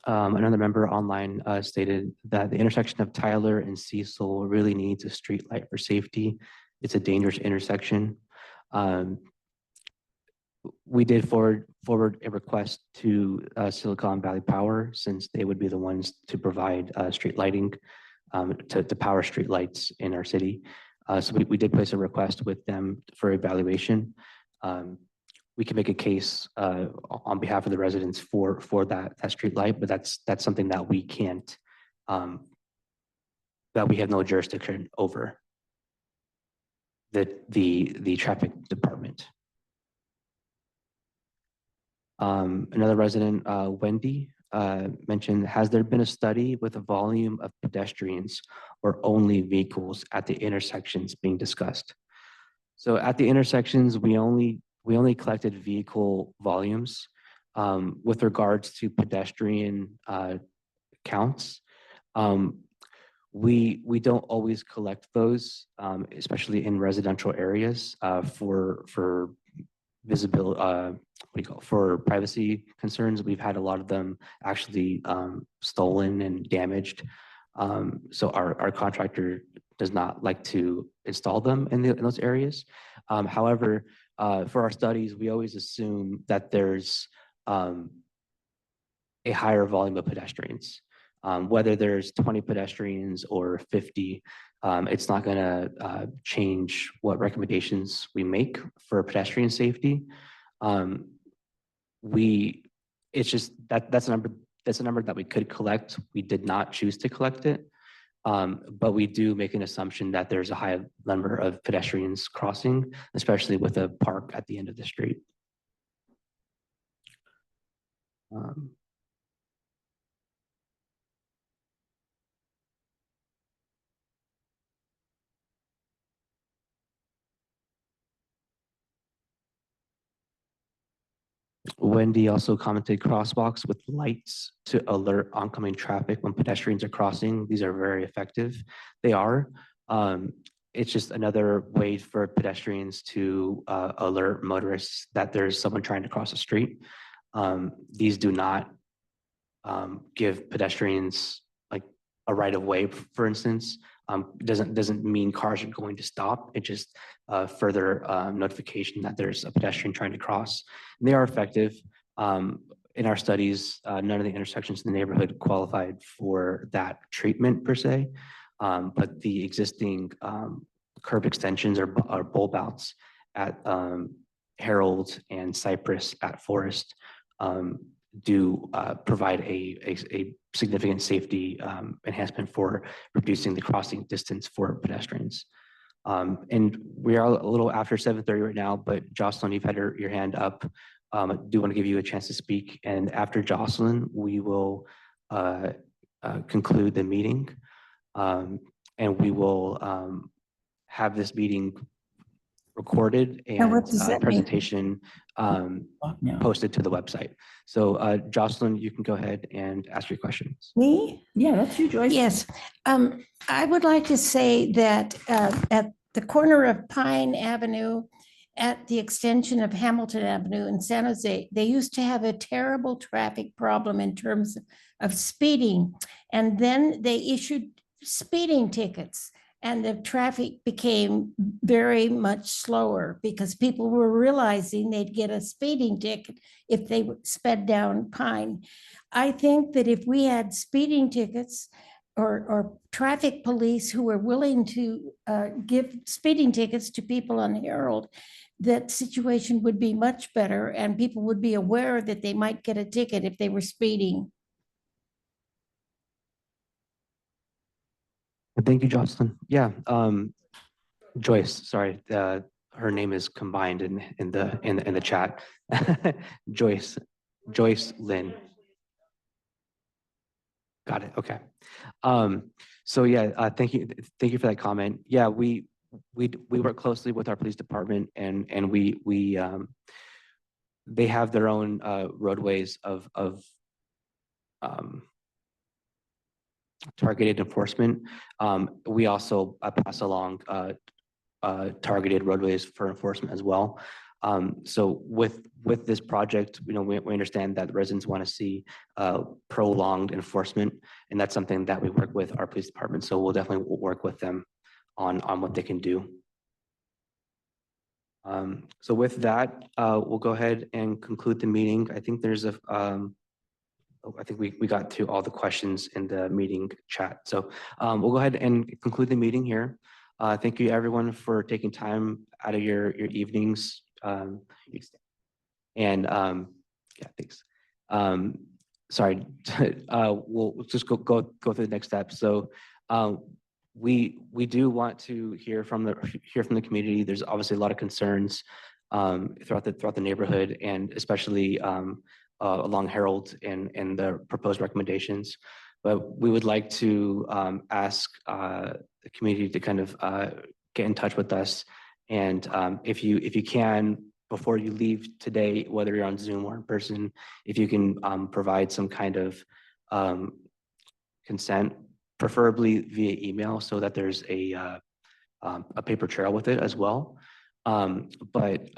Another member online stated that the intersection of Tyler and Cecil really needs a street light for safety. It's a dangerous intersection. We did forward a request to Silicon Valley Power, since they would be the ones to provide street lighting to power street lights in our city. So we did place a request with them for evaluation. We can make a case on behalf of the residents for that street light, but that's something that we can't, that we have no jurisdiction over. The traffic department. Another resident, Wendy, mentioned, has there been a study with a volume of pedestrians or only vehicles at the intersections being discussed? So at the intersections, we only collected vehicle volumes. With regards to pedestrian counts, we don't always collect those, especially in residential areas for visibility, for privacy concerns. We've had a lot of them actually stolen and damaged. So our contractor does not like to install them in those areas. However, for our studies, we always assume that there's a higher volume of pedestrians. Whether there's 20 pedestrians or 50, it's not going to change what recommendations we make for pedestrian safety. It's just that's a number that we could collect. We did not choose to collect it, but we do make an assumption that there's a high number of pedestrians crossing, especially with a park at the end of the street. Wendy also commented crosswalks with lights to alert oncoming traffic when pedestrians are crossing. These are very effective. They are. It's just another way for pedestrians to alert motorists that there's someone trying to cross the street. These do not give pedestrians like a right of way, for instance. Doesn't mean cars are going to stop. It just further notification that there's a pedestrian trying to cross. And they are effective. In our studies, none of the intersections in the neighborhood qualified for that treatment per se. But the existing curb extensions or bulb outs at Harold and Cypress at Forest do provide a significant safety enhancement for reducing the crossing distance for pedestrians. And we are a little after 7:30 right now, but Jocelyn, you've had your hand up. I do want to give you a chance to speak. And after Jocelyn, we will conclude the meeting. And we will have this meeting recorded and what does that mean? presentation posted to the website. So Jocelyn, you can go ahead and ask your questions. Me? Yeah, that's you, Joyce. Yes. I would like to say that at the corner of Pine Avenue, at the extension of Hamilton Avenue in San Jose, they used to have a terrible traffic problem in terms of speeding. And then they issued speeding tickets. And the traffic became very much slower because people were realizing they'd get a speeding ticket if they sped down Pine. I think that if we had speeding tickets or traffic police who were willing to give speeding tickets to people on Harold, that situation would be much better and people would be aware that they might get a ticket if they were speeding. Thank you, Jocelyn. Yeah, Joyce, sorry, her name is combined in the chat. Joyce Lynn. Got it. Okay. So yeah, thank you for that comment. Yeah, we work closely with our police department, and they have their own roadways of targeted enforcement. We also pass along targeted roadways for enforcement as well. So with this project, we understand that residents want to see prolonged enforcement, and that's something that we work with our police department. So we'll definitely work with them on what they can do. So with that, we'll go ahead and conclude the meeting. I think there's I think we got to all the questions in the meeting chat. So we'll go ahead and conclude the meeting here. Thank you everyone for taking time out of your evenings. And yeah, thanks. Sorry, we'll just go through the next step. So we do want to hear from the community. There's obviously a lot of concerns throughout the neighborhood, and especially along Harold and the proposed recommendations. But we would like to ask the community to kind of get in touch with us. And if you can, before you leave today, whether you're on Zoom or in person, if you can provide some kind of consent, preferably via email, so that there's a paper trail with it as well. But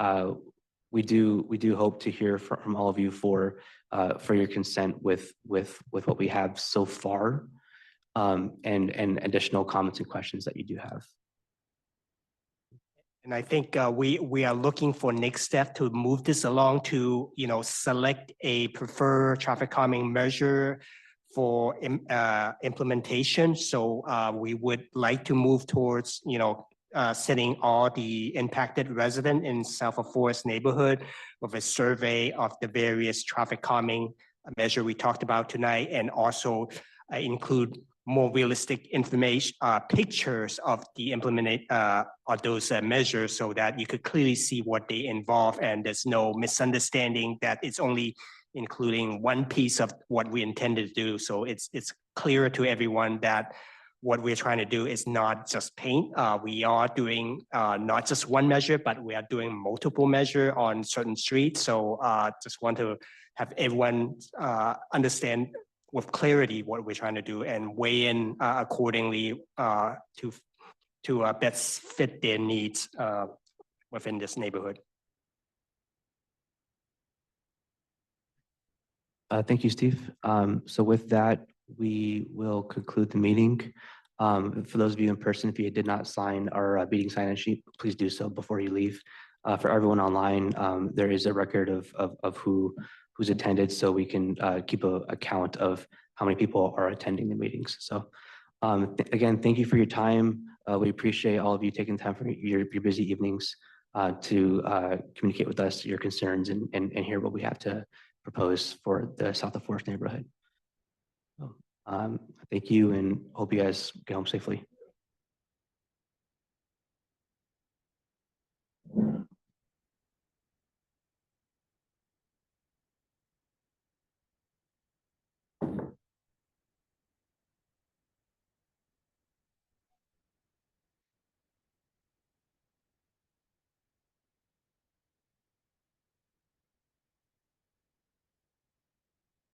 we do hope to hear from all of you for your consent with what we have so far, and additional comments and questions that you do have. And I think we are looking for next step to move this along to, select a preferred traffic calming measure for implementation. So we would like to move towards, setting all the impacted resident in South of Forest neighborhood with a survey of the various traffic calming measure we talked about tonight, and also include more realistic information, pictures of the of those measures, so that you could clearly see what they involve, and there's no misunderstanding that it's only including one piece of what we intended to do. So it's clearer to everyone that what we're trying to do is not just paint. We are doing not just one measure, but we are doing multiple measure on certain streets. So just want to have everyone understand with clarity what we're trying to do and weigh in accordingly to best fit their needs within this neighborhood. Thank you, Steve. So with that, we will conclude the meeting. For those of you in person, if you did not sign our meeting sign-in sheet, please do so before you leave. For everyone online, there is a record of who's attended, so we can keep a count of how many people are attending the meetings. So again, thank you for your time. We appreciate all of you taking time from your busy evenings to communicate with us your concerns and hear what we have to propose for the South of Forest neighborhood. Thank you and hope you guys get home safely.